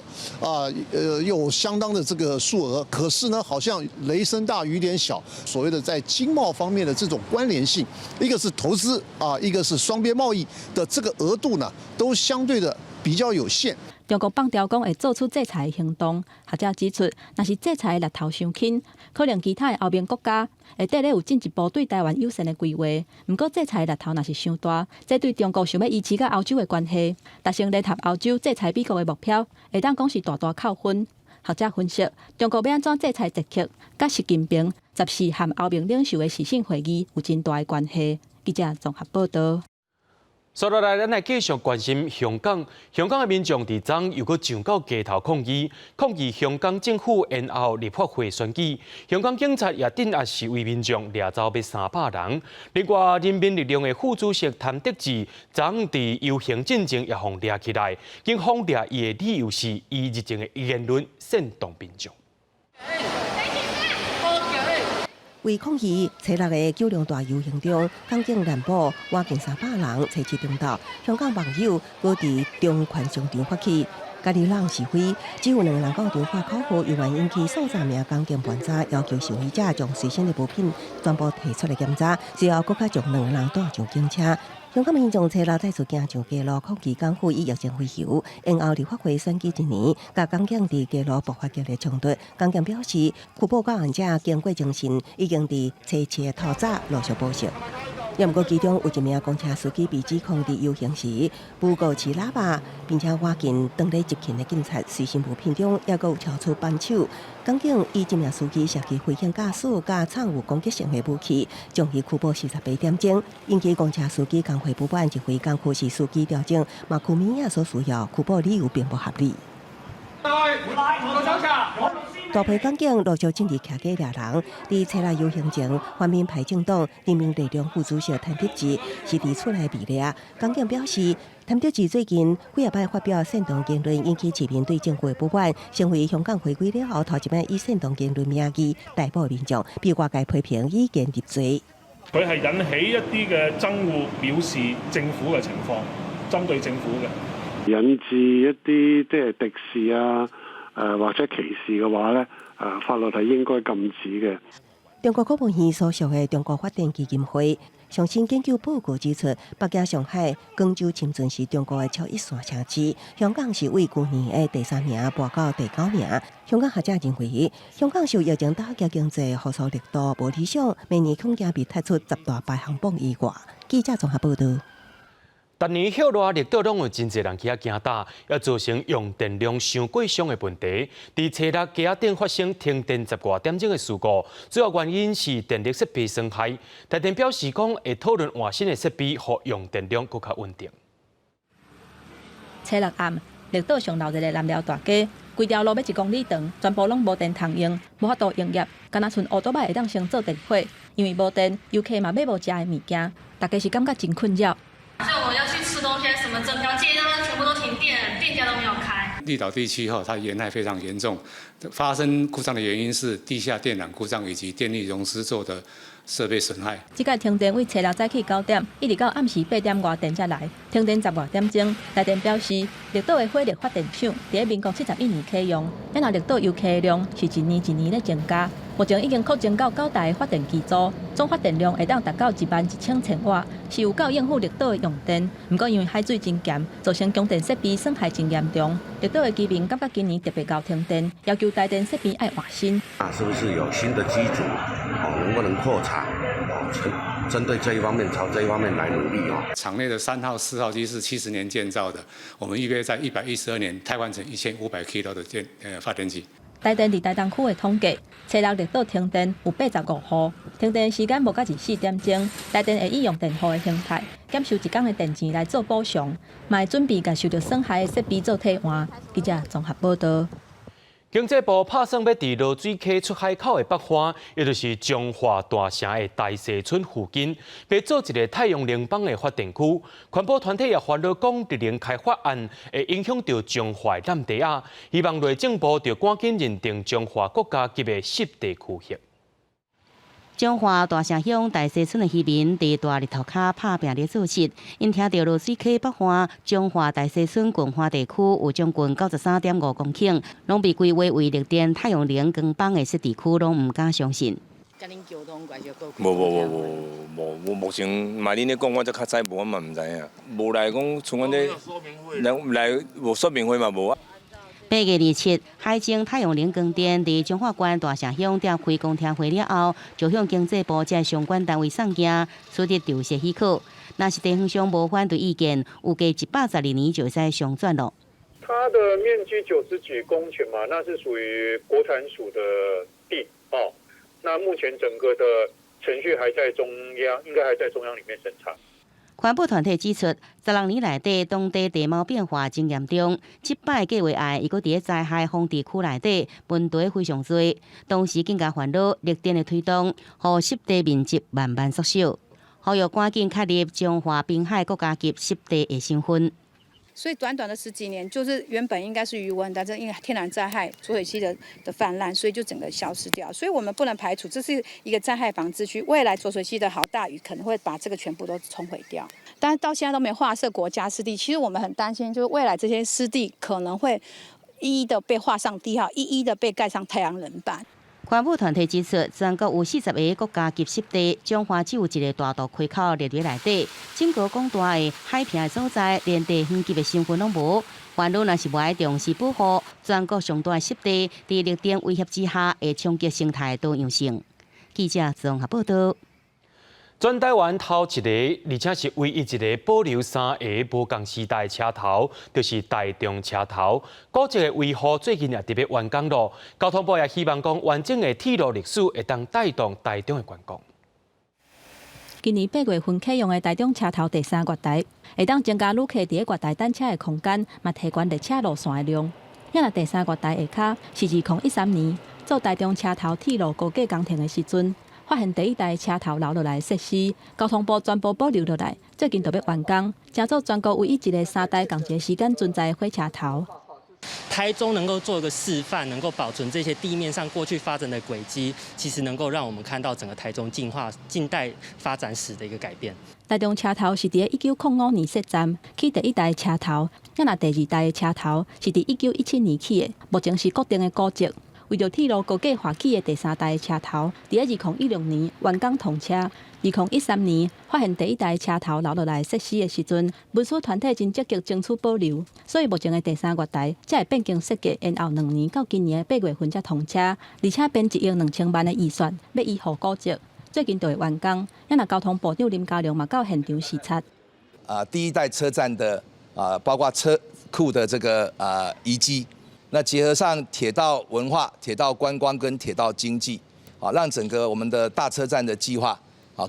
有相当的这个数额，可是呢好像雷声大雨点小，所谓的在经贸方面的这种关联性，一个是投资。一个是双边贸易的这个额度呢，都相对的比较有限。中国放调讲会做出制裁的行动，学者指出，若是制裁的力头伤轻，可能其他的欧盟国家会得咧有进一步对台湾友善的规划。不过制裁的力头若是伤大，这对中国想要维持甲欧洲的关系，达成联合欧洲制裁美国的目标，会当讲是大大扣分。学者分析，中国要安怎制裁捷克，甲习近平14和欧盟领袖的视讯会议有真大的关系。记者综合报道。接落来，咱来继续关心香港。香港的民众伫昨又搁上到街头抗议香港政府延后立法会选举。香港警察也镇压示威民众，掠走要300人。另外，人民力量的副主席谭德志昨伫游行进前也互掠起来，警方掠伊的理由是伊日前的言论煽动民众。为抗议初六的九龙大游行中，港警拦捕挖近300人，初七中昼，香港网友搁伫中环商场发起家己人示威，只有2人到场发口号，又原引起数十名港警盘查，要求示威者将随身的物品全部提出来检查，之后搁较将2人带上警车。香港民众初六再次行上街路抗议港府以疫情为由延后立法会选举1年，甲港警伫街路爆发激烈冲突。港警表示，拘捕到案者经过侦讯，已经伫初7的透早陆续保释。也毋过，其中有1名公车司机被指控伫游行时不顾持喇叭，并且挖进当地执勤的警察随身物品中，也有超出扳手。港警以这名司机涉及危险驾驶甲藏有攻击性的武器，将其拘捕48点钟，引起公车司机工会不满，指挥港区市司机调整，马库米亚所需要拘捕理由并不合理。大批港警陆续进入徛街掠人，伫初六游行前，反面派政党人民力量副主席谭德志是伫厝内被掠。港警表示，谭德志最近几摆发表煽动言论，引起市民对政府的不满，成为香港回归了后头一摆以煽动言论名义逮捕民眾，被外界批評以言入罪。佢係引起一啲嘅憎惡，藐視政府嘅情況，針對政府嘅。引致一啲即係敵視啊，或者歧視嘅話咧，法律係應該禁止嘅。中國國務院所屬嘅中國發展基金會上新研究報告指出，北京、上海、廣州、深圳是中國嘅超一線城市，香港是為去年嘅第3名，跋到第9名。香港學者認為，香港受疫情打擊經濟復甦力度無理想，明年恐驚被踢出10大排行榜以外。記者綜合報道。逐年許熱熱島攏有真濟人去遐行打，也造成用電量上過上的問題。伫初六街仔頂發生停電10多點鐘的事故，主要原因是電力設備損害。台電表示講會討論換新的設備，讓用電量更加穩定。初六暗，熱島上鬧熱的南寮大街，規條路要1公里長，全部攏無電通用，無法度營業，敢若剩烏多擺會當先做電火，因為無電，遊客嘛買無食的物件，大家是感覺真困擾。所以我要去吃東西，什麼整條街都全部都停電，店家都沒有開。綠島地區它鹽害非常嚴重，發生故障的原因是地下電纜故障以及電力熔絲做的設備損害。這個停電為初六早起9點，一直到暗時8點外電才來。停電10多點鐘，台電表示，綠島的火力發電廠在民國71年啟用，因為綠島遊客量是一年一年在增加。目前已經擴增到9台的發電機組，總發電量會當達到11000千瓦，是有夠應付綠島的用電。不過因為海水真鹹，造成供電設備損害真嚴重。綠島的居民感覺今年特別高停電，要求台電設備要換新。是不是有新的機組，能不能擴產？針對這一方面，朝這一方面來努力啊。廠內的3號、4號機是70年建造的，我們預計在112年汰換成1500 kW 的發電機。台電伫台東區的統計，初六綠島停電有85戶，停電時間無到24點鐘。台電會以用電戶的形態減收1天的電錢來做補償，嘛會準備甲受到損害的設備做替換。記者綜合報道。經濟部打算要佇濁水溪出海口的北方，也就是中華大城的大西村附近，要做一個太陽能板的發電區。環保團體也發了講，日能開發案會影響到中華的藍地亞，希望內政部就趕緊認定中華國家級的濕地區域。中華大城鄉大西村的居民伫大日頭下拍拼咧做事，因聽到濁水溪北岸中華大西村近花地區有將近93.5公頃，攏被規劃為綠電太陽能光板的濕地區，攏唔敢相信。無，目前嘛恁咧講，我則較早無，我嘛唔知影。無來講，像阮咧來無說明會嘛無啊。8月27日，海政太陽能光電伫彰化縣大城鄉召開公聽會了後，就向經濟部這相關單位送件，取得調設許可。若是地方上無反對意見，有加112年就會使上轉咯。它的面积90几公顷嘛，那是属于国产署的地哦。那目前整个的程序还在中央，应该还在中央里面审查。环保团体指出，16年内底当地地貌变化真严重，这摆计划案，伊搁伫灾害风地区内底问题非常多，当时更加烦恼绿电的推动，互湿地面积慢慢缩小，呼吁赶紧确立中华滨海国家级湿地的身份。所以短短的10几年，就是原本应该是余温，但是因为天然灾害浊水溪的泛滥，所以就整个消失掉。所以我们不能排除这是一个灾害防治区，未来浊水溪的好大雨可能会把这个全部都冲毁掉。但是到现在都没划设国家湿地，其实我们很担心，就是未来这些湿地可能会一一的被画上地号，一一的被盖上太阳能板。环保团体指出，全国有40个国家级湿地，中华只有一个大道开口列入内底，整个广大的海平的所在，连地远级的身份拢无。环保若是无爱重视保护，全国上大的湿地，伫绿电威胁之下，会冲击生态多样性。记者综合报道。全台湾头一个，而且是唯一一个保留3个无共时代的车头，就是台中车头。古迹的维护最近也特别完工了，交通部也希望讲完整的铁路历史会当带动台中的观光。今年8月份启用的台中车头第3月台，会当增加旅客伫月台等车的空间，嘛提高列车路线的量。因为第3月台下骹是2013年做台中车头铁路高架工程的时阵。发现第一代车头留落来的设施，交通部全部保留落来。最近特别完工，成做全国唯一一个3代同一时间存在的火车头。台中能够做一个示范，能够保存这些地面上过去发展的轨迹，其实能够让我们看到整个台中近代发展史的一个改变。台中车头是伫1905年设站，起第一代车头，那第2代的车头是伫1917年起的，目前是固定的古迹。为着铁路高架化起的第3代车头，伫2016年完工通车。2013年发现第一代车头留落来设施的时阵，文书团体真积极争取保留，所以目前的第3月台才会变更设计，延后2年到今年的8月份才通车，而且编1亿2000万的预算要依护古迹，最近就会完工。那交通部长林佳龙嘛到现场视察。第一代车站的包括车库的这个遗迹。那结合上铁道文化、铁道观光跟铁道经济，让整个我们的大车站的计划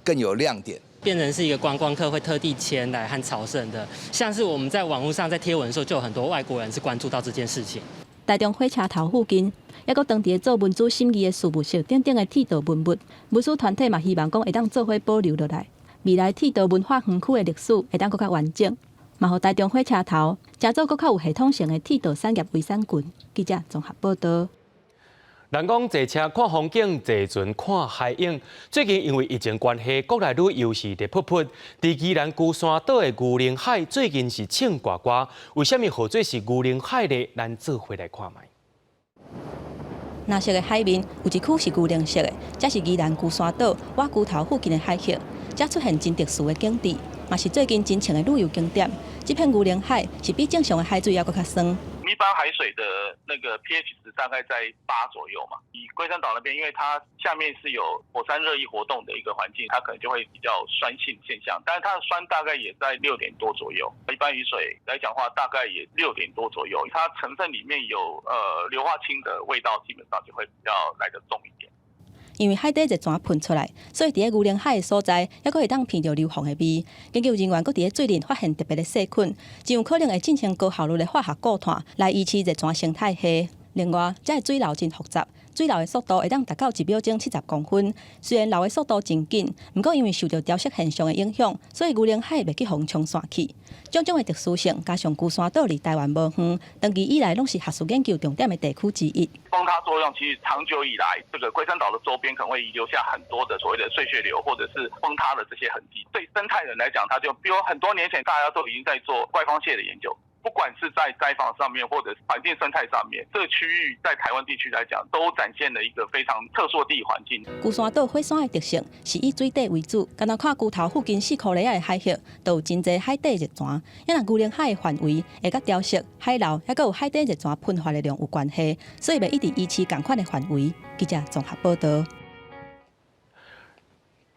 更有亮点，变成是一个观光客会特地前来和朝圣的。像是我们在网络上在贴文的时候，就有很多外国人是关注到这件事情。台中火车头附近，还佫当地做民主审议的事务所等等的铁道文物，文书团体嘛希望讲会当做伙保留落来，未来铁道文化园区的历史会当佫较完整。嘛，互台中火车头，加做佫较有系统性的铁道产业维产群。记者综合报道。人讲坐车看风景，坐船看海影。最近因为疫情关系，国内旅游是在噗噗。伫宜兰龟山岛的牛奶海最近是唱歌歌，为什么号做是牛奶海呢？咱做回来看卖。蓝色的海面有一区是牛奶色的，这是宜兰龟山岛瓦龟头附近的海域，这出现真特殊的景致，嘛是最近真强的旅游景点。这片牛奶海是比正常的海水要搁较酸。一般海水的那个 pH 值大概在8左右嘛。以龟山岛那边，因为它下面是有火山热液活动的一个环境，它可能就会比较酸性现象，但是它的酸大概也在6点多左右。一般雨水来讲话，大概也6点多左右，它成分里面有硫化氢的味道，基本上就会比较来得重一点。因为海底热泉喷出来，所以伫牛奶海的所在，还佫会当闻到硫磺的味。研究人员佫伫水里发现特别的细菌，真有可能会进行高效率的化学固碳来维持热泉生态系。另外，这水流真复杂，水流的速度会当达到1秒钟70公分。虽然流的速度真紧，不过因为受到潮汐现象的影响，所以牛奶海袂去互冲散去。种种的特殊性，加上龟山岛离台湾无远，长期以来拢是学术研究重点的地区之一。崩塌作用其实长久以来，这个龟山岛的周边可能会遗留下很多的所谓的碎屑流或者是崩塌的这些痕迹。对生态人来讲，它就比如很多年前大家都已经在做怪方蟹的研究。不管是在灾防上面，或者是环境生态上面，这个区域在台湾地区来讲，都展现了一个非常特殊的地理环境。龟山岛火山的特性是以水底为主，敢若看龟头附近4公里的海域，都有真侪海底热泉。因为牛奶海的范围会甲潮汐、海流，还佫有海底热泉喷发的量有关系，所以袂一直维持同款的范围。记者综合报道。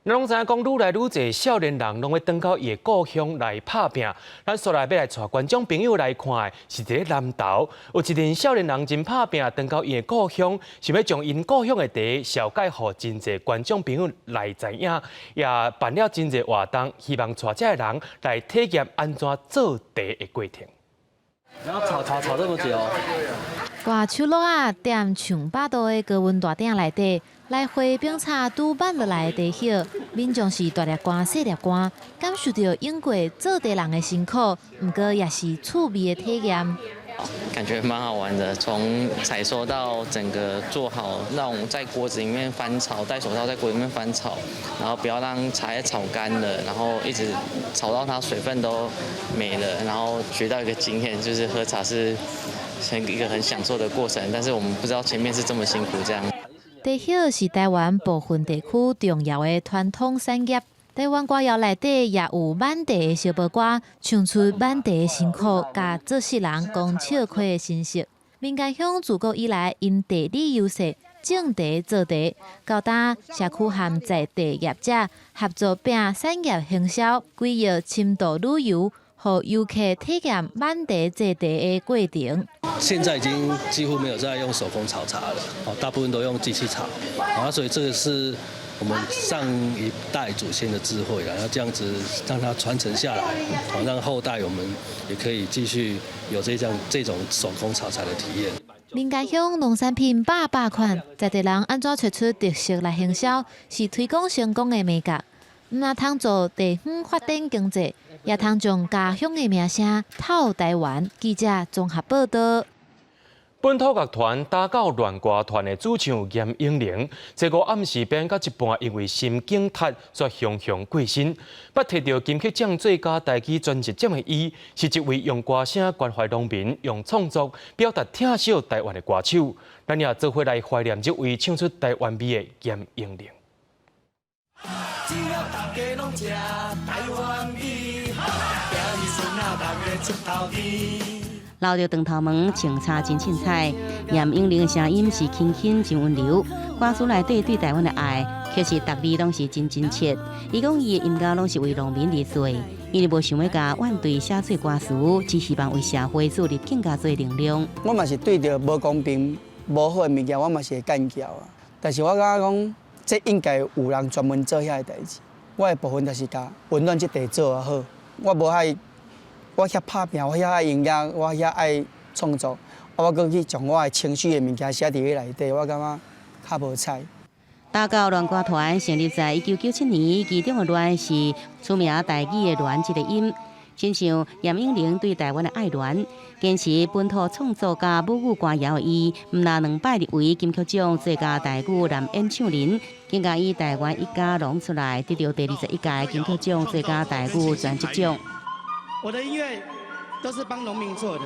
咱拢知影讲，愈来愈侪少年人拢会登到伊的故乡来拍拼。咱所来要来带观众朋友来看的是一个南投，有一群少年人真拍拼，登到伊的故乡，想要将因故乡的茶绍介互真侪观众朋友来知影，也办了真侪活动，希望带这个人来体验安怎做茶的过程。然后炒这么久。挂手落啊，踮上百度的高温大鼎内底，来回冰茶拄挽落来的茶叶，民众是大粒干、细粒干，感受到英国做茶人的辛苦，不过也是趣味的体验。感觉蛮好玩的，从采收到整个做好，让我们在锅子里面翻炒，戴手套在锅里面翻炒，然后不要让茶叶炒干了，然后一直炒到它水分都没了，然后学到一个经验，就是喝茶是一个很享受的过程，但是我们不知道前面是这么辛苦这样。茶叶是台湾部分地区重要的传统产业。台湾歌谣内底也有挽茶的小报歌，唱出挽茶的辛苦，甲做事人讲笑开的心声。民间乡自古以来因地理优势，种茶做茶，到今社区和在地业者合作并产业行销，规划深度旅游，予游客体验挽茶制茶的过程。现在已经几乎没有在用手工炒茶了，大部分都用机器炒，所以这个是我们上一代祖先的智慧，然后这样子让它传承下来，让后代我们也可以继续有这种手工炒茶的体验。民间乡农产品百款，在地人安怎找出特色来行销，是推广成功的秘诀。唔那通做地方发展经济，也通将家乡的名声透台湾。记者综合报道。本土乐团打到乱歌团的主唱严英玲，这个暗时变到一半，因为心境塌，所雄雄过身。捌摕到金曲奖最佳台语专辑奖的伊，是一位用歌声关怀农民、用创作表达疼惜台湾的歌手。咱也做伙来怀念这位唱出台湾味的严英玲。只要大家拢食台湾味，今日孙仔大家出头天。留着长头毛，穿插真凊彩。严英玲的声音是轻轻真温柔，歌词内底对台湾的爱，却是逐字拢是真真切。伊讲伊的音乐拢是为农民而做，伊就无想要甲怨对写做歌词，只希望为社会树立更加多能量。我嘛是对着无公平、无好的物件，我嘛是会干叫啊。但是我感觉讲，这应该有人专门做遐个代志。我的部分就是甲温暖这地做好。我无爱。我遐拍拼，我遐爱音乐，我遐爱创作，我搁去将我的情绪的物件写伫迄内底，我感觉较无彩。打到乱歌团成立在1997年，其中的乱是出名台语的乱这个音，亲像严英玲对台湾的爱恋，坚持本土创作加母语歌谣的伊，毋但2摆入围金曲奖最佳台语男演唱人，更加以台湾一家弄出来，得到第21届金曲奖最佳台语专辑奖。我的音乐都是帮农民做的，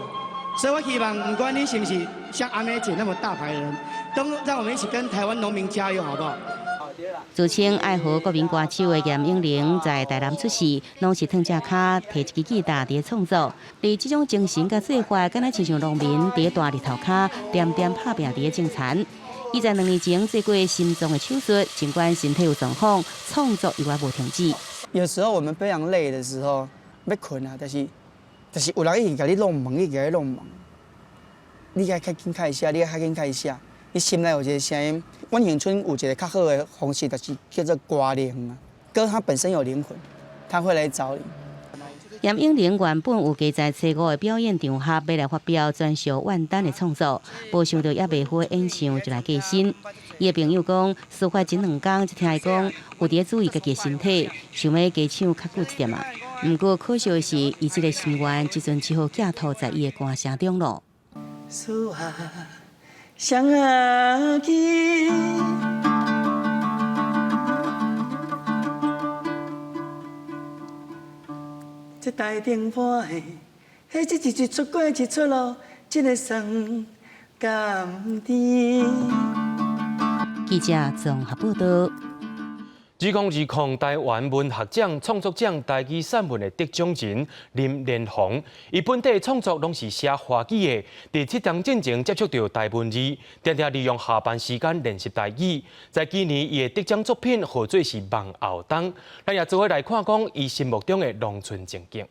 所以我希望，不管你是不是像阿妹姐那么大牌的人，都让我们一起跟台湾农民加油，好不好？自称爱河国民歌手的严英玲，在台南出世，拢是躺只脚，提一支吉他伫创作。而这种精神甲做法，敢若亲像农民伫大日头下点点拍拼伫种田。伊在2年前做过心脏的手术，尽管身体有状况，创作依然无停止。有时候我们非常累的时候。要困啊，但是有人一直甲你弄忙，一直甲你弄忙，你该较紧开写，你该较紧开写，你心内有一个声音。阮乡村有一个较好的方式，就是叫做歌灵啊，歌它本身有灵魂，它会来找你。严英玲原本有加在初5的表演场合，要来发表专属万丹的创作，无想到也未好演唱就来过身。伊的朋友讲，事发前2天就听伊讲，有伫注意家己的身体，想要加唱较久一点啊。不过可惜的是，伊这个心愿，即阵只好寄托在伊的歌声中咯。想啊去，这台电话的，迄一出过一出路，这个酸甘甜。记者综合报道。2020台湾文学奖创作奖台语散文的得奖人林连宏，伊本地创作拢是写华语的，伫7档进前接触到台文字，常常利用下班时间练习台语。在今年，伊的得奖作品号做是《望后东》，咱也做伙来看讲伊心目中的农村情景。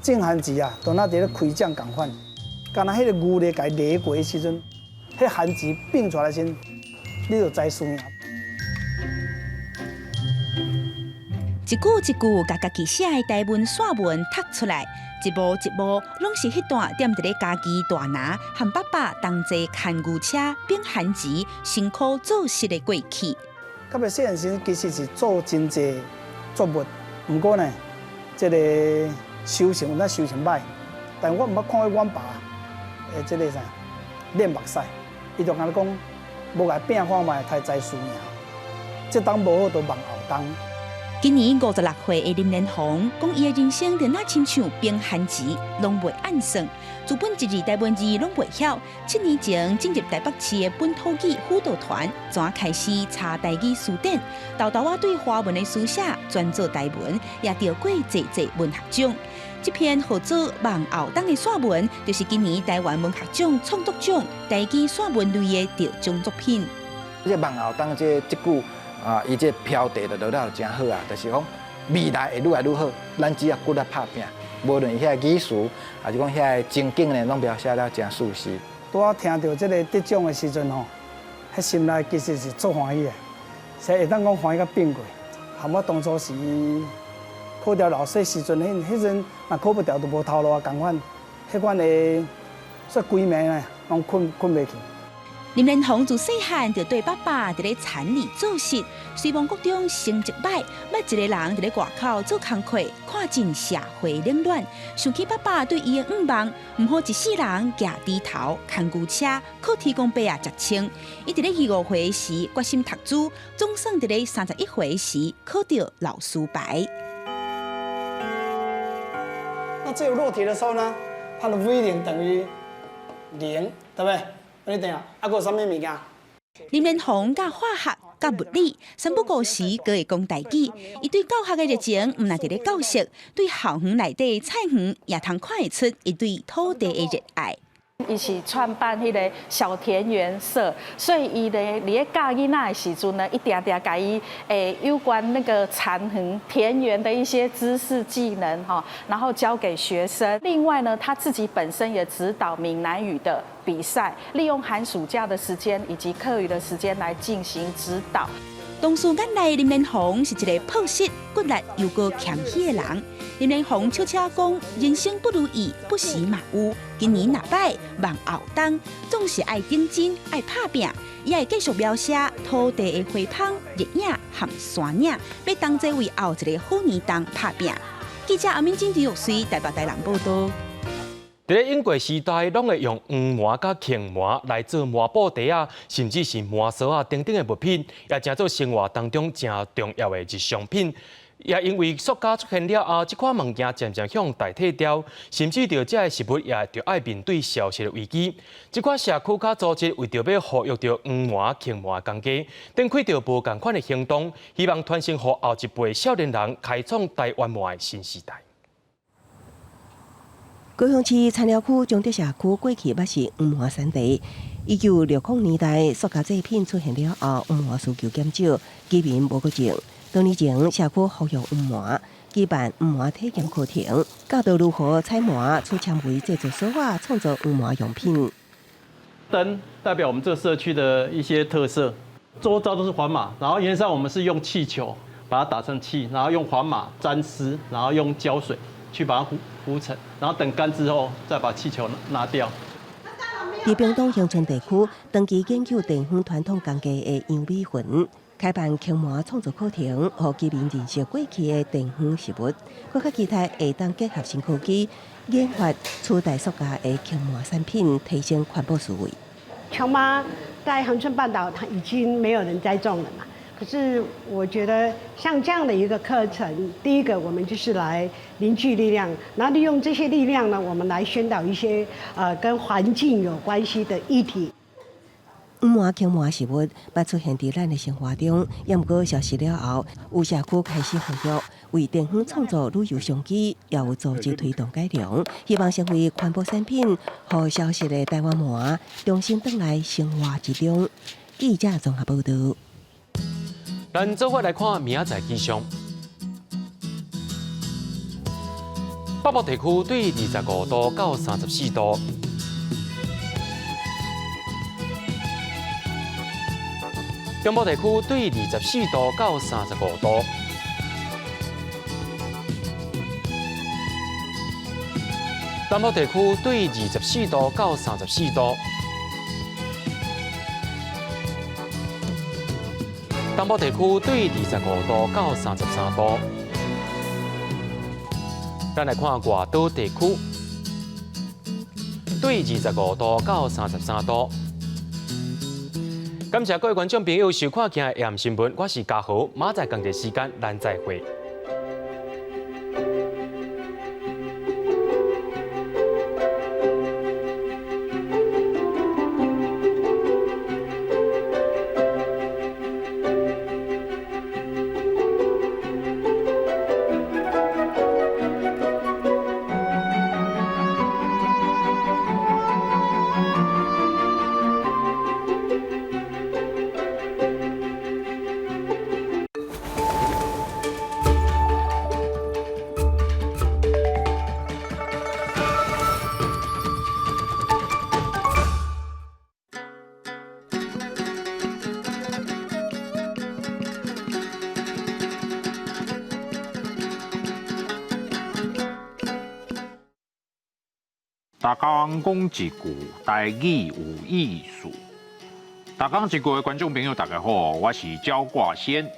正寒时啊，都那伫咧开奖共款，敢若迄个牛咧，甲伊犁过的时阵，迄寒时并出来先，你就知输赢。一句一句，甲家己写的台文散文读出来，一幕一幕，拢是迄段踮伫咧家己大拿和爸爸同齐牵牛车并寒钱辛苦做事的过去。到尾细汉时其实是做真济作物，不过呢，这个收成有咱收成歹，但我毋捌看过阮爸诶，这个啥练目屎，伊就甲你讲，无来拼看卖，太知输赢。这当无好，就望后当。今年56岁的林连宏讲，伊的人生就那亲像冰寒钱，拢袂按算，自本一字台文字拢袂晓。7年前进入台北市的本土语辅导团，怎开始查台语词典，豆豆啊对华文的书写专做台文，也得过济文学奖。这篇号做《望后东》的散文，就是今年台湾文学奖创作奖台语散文类的得奖作品。这望后东这句。伊这标题就落了真好啊，就是讲未来会愈来愈好，咱只要骨力拍拼，无论遐语词，还是讲遐情景呢，拢描写了真熟悉。我听到这个得奖的时阵吼，迄心内其实是足欢喜的，才会当讲欢喜到变过。含我当初是考调老师时阵，迄阵若考不调就无头路啊，共款，迄款的说规暝呢，拢困袂去。林连宏自细汉就对爸爸伫咧田里做事，虽望国中成绩歹，要一个人伫咧外口做工课，看尽社会冷暖。想起爸爸对伊的愿望，毋好一世人徛低头牵牛车，靠天公伯啊食清。伊伫咧25岁时决心读书，总算伫咧31岁时考到老师牌。那只有落题的时候呢，它的 V0等于0，对不对？你定啊，还有啥物物件？林连宏甲化学、甲物理，三不五时佮会讲台语。伊对教学的热情，毋但伫咧教室，对校园内底菜园也通看会出伊对土地的热爱。伊是创办迄个小田园社，所以伊咧咧教囡仔的时阵呢，一定定甲伊有关那个产园田园的一些知识技能哈，然后教给学生。另外呢，他自己本身也指导闽南语的比赛，利用寒暑假的时间以及课余的时间来进行指导。同事眼内林连宏是一个朴实、骨力又个谦虚的人。林连宏悄悄讲，人生不如意，不时嘛有。今年若歹，望后东，总是爱顶真、爱拍拼，也会继续描写土地的花芳、日影和山影，要当作为后一个好年冬拍拼。记者阿敏金第6岁台北台南报道。在英国时代，拢会用黄麻甲莿麻来做麻布袋啊，甚至是麻绳啊等等的物品，也成做生活当中真重要的日常品。也因为塑胶出现了后，这款物件渐渐向代替掉，甚至着这食物也着爱面对消失的危机。这款社区甲组织为着要呼吁着黄麻、莿麻公家，展开着无共款的行动，希望传承予后一辈少年人，开创台湾麻的新时代。高雄市田寮区中德社区过去捌是黄麻产地。1960年代，塑胶制品出现了后，黄麻需求减少，居民无够种。多年前，社区呼吁黄麻，举办黄麻体验课程，教导如何采麻、出纤维制作手法，创造黄麻用品。灯代表我们这个社区的一些特色，周遭都是黄麻，然后原上我们是用气球把它打成气，然后用黄麻沾湿，然后用胶水去把它糊成，然后等干之后再把气球拿掉。在屏东乡村地区，长期研究地方传统工艺的杨美云，开办莿麻创作课程，让居民认识过去的地方食物，更加期待会当结合新科技，研发取代塑胶的莿麻产品，提升环保思维。莿麻在恒春半岛，它已经没有人栽种了嘛。可是我觉得像这样的一个课程，第一个我们就是来凝聚力量，然后利用这些力量呢，我们来宣导一些跟环境有关系的议题。五麻轻麻食物捌出现伫咱的生活中，也毋过消失了后，有社区开始活跃，为电风创造旅游商机，也有组织推动改良，希望成为环保产品，互消失的台湾麻重新转来生活之中。记者综合报道。咱做伙来看明仔载气象。北部地区对25度到34度。中部地区对24度到35度，南部地区对24度到34度，东部地区对25度到33度。咱来看外岛地区，对25度到33度。感谢各位观众朋友收看今日AM新闻，我是嘉豪，马仔同一时间咱再会。大家讲一句台语有意思。大家一句的观众朋友，大家好，我是焦挂先。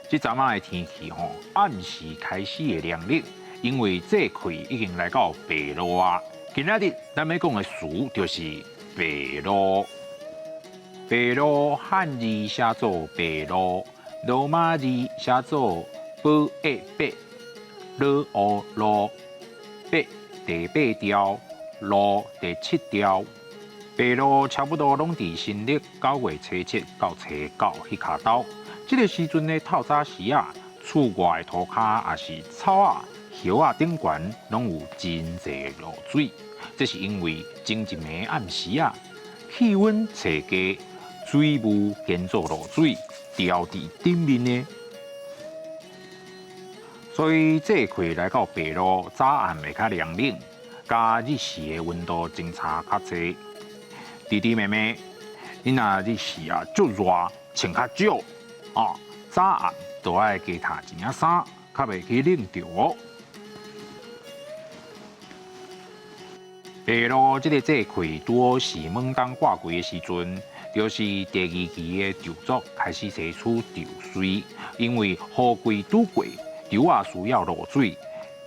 这阵仔的天气暗时开始会凉冷，因为这季已经来到白露啊。今仔日咱要讲的词就是白露。白露汉字写作白露，罗马字写作宝的白，罗乌罗，白第8条。露第7条，白露差不多拢伫新历9月初7到初9迄卡兜。这个时阵的透早时啊，厝外的涂骹也是草啊、叶啊顶悬拢有真侪露水。这是因为前一暝暗时啊，气温初低，水雾建造露水掉伫顶面呢。所以这季来到白露，早暗会较凉冷。加日时的温度真差较济，弟弟妹妹，你若日时啊足热，穿较少啊，早暗都爱加套一领衫，较袂去冷着哦。白露这个季季拄好是猛冬挂季的时阵，就是第2期的稻作开始生出稻穗，因为雨季拄过，稻啊需要露水。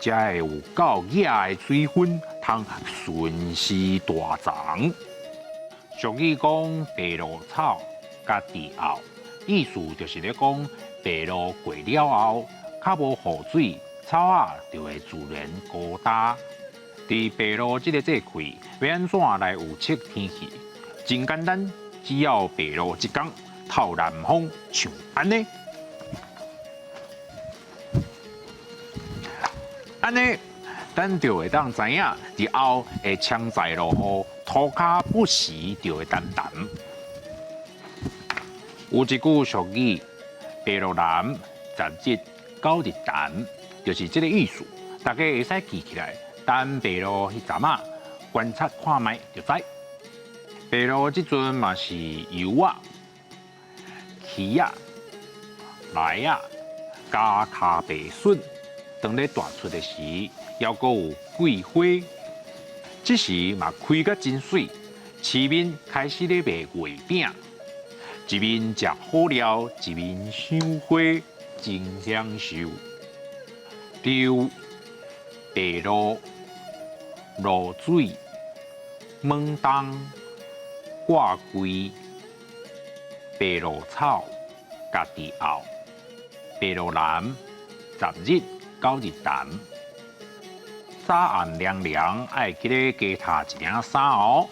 才会有够野的水分，通顺势大长。俗语讲白露草，甲地后，意思就是咧讲白露过了后，较无雨水，草啊就会自然孤单。伫白露这个季季，要安怎来预测天气？真简单，只要白露一天，透南风，像安尼。安尼，咱就会当知影，日后会强在落雨，涂骹不时就会澹澹。有一句俗语，白露南，10日9日澹，就是这个意思。大家会使记起来，等白露迄阵啊，观察看卖就知。白露即阵嘛是油啊、鱼啊、来啊、加卡白笋。当咧大出的时，还阁有桂花，这时嘛开甲真水，市面开始咧卖月饼，一面食好料，一面赏花，真享受。钓、白露、露水、猛冬、挂季、白露草、家己后、白露蓝、10日。9日澹，早暗凉凉，爱记得加套一领衫哦。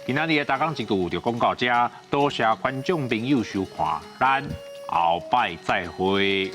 今仔日的大港一句就讲到这，多谢观众朋友收看，咱后摆再会。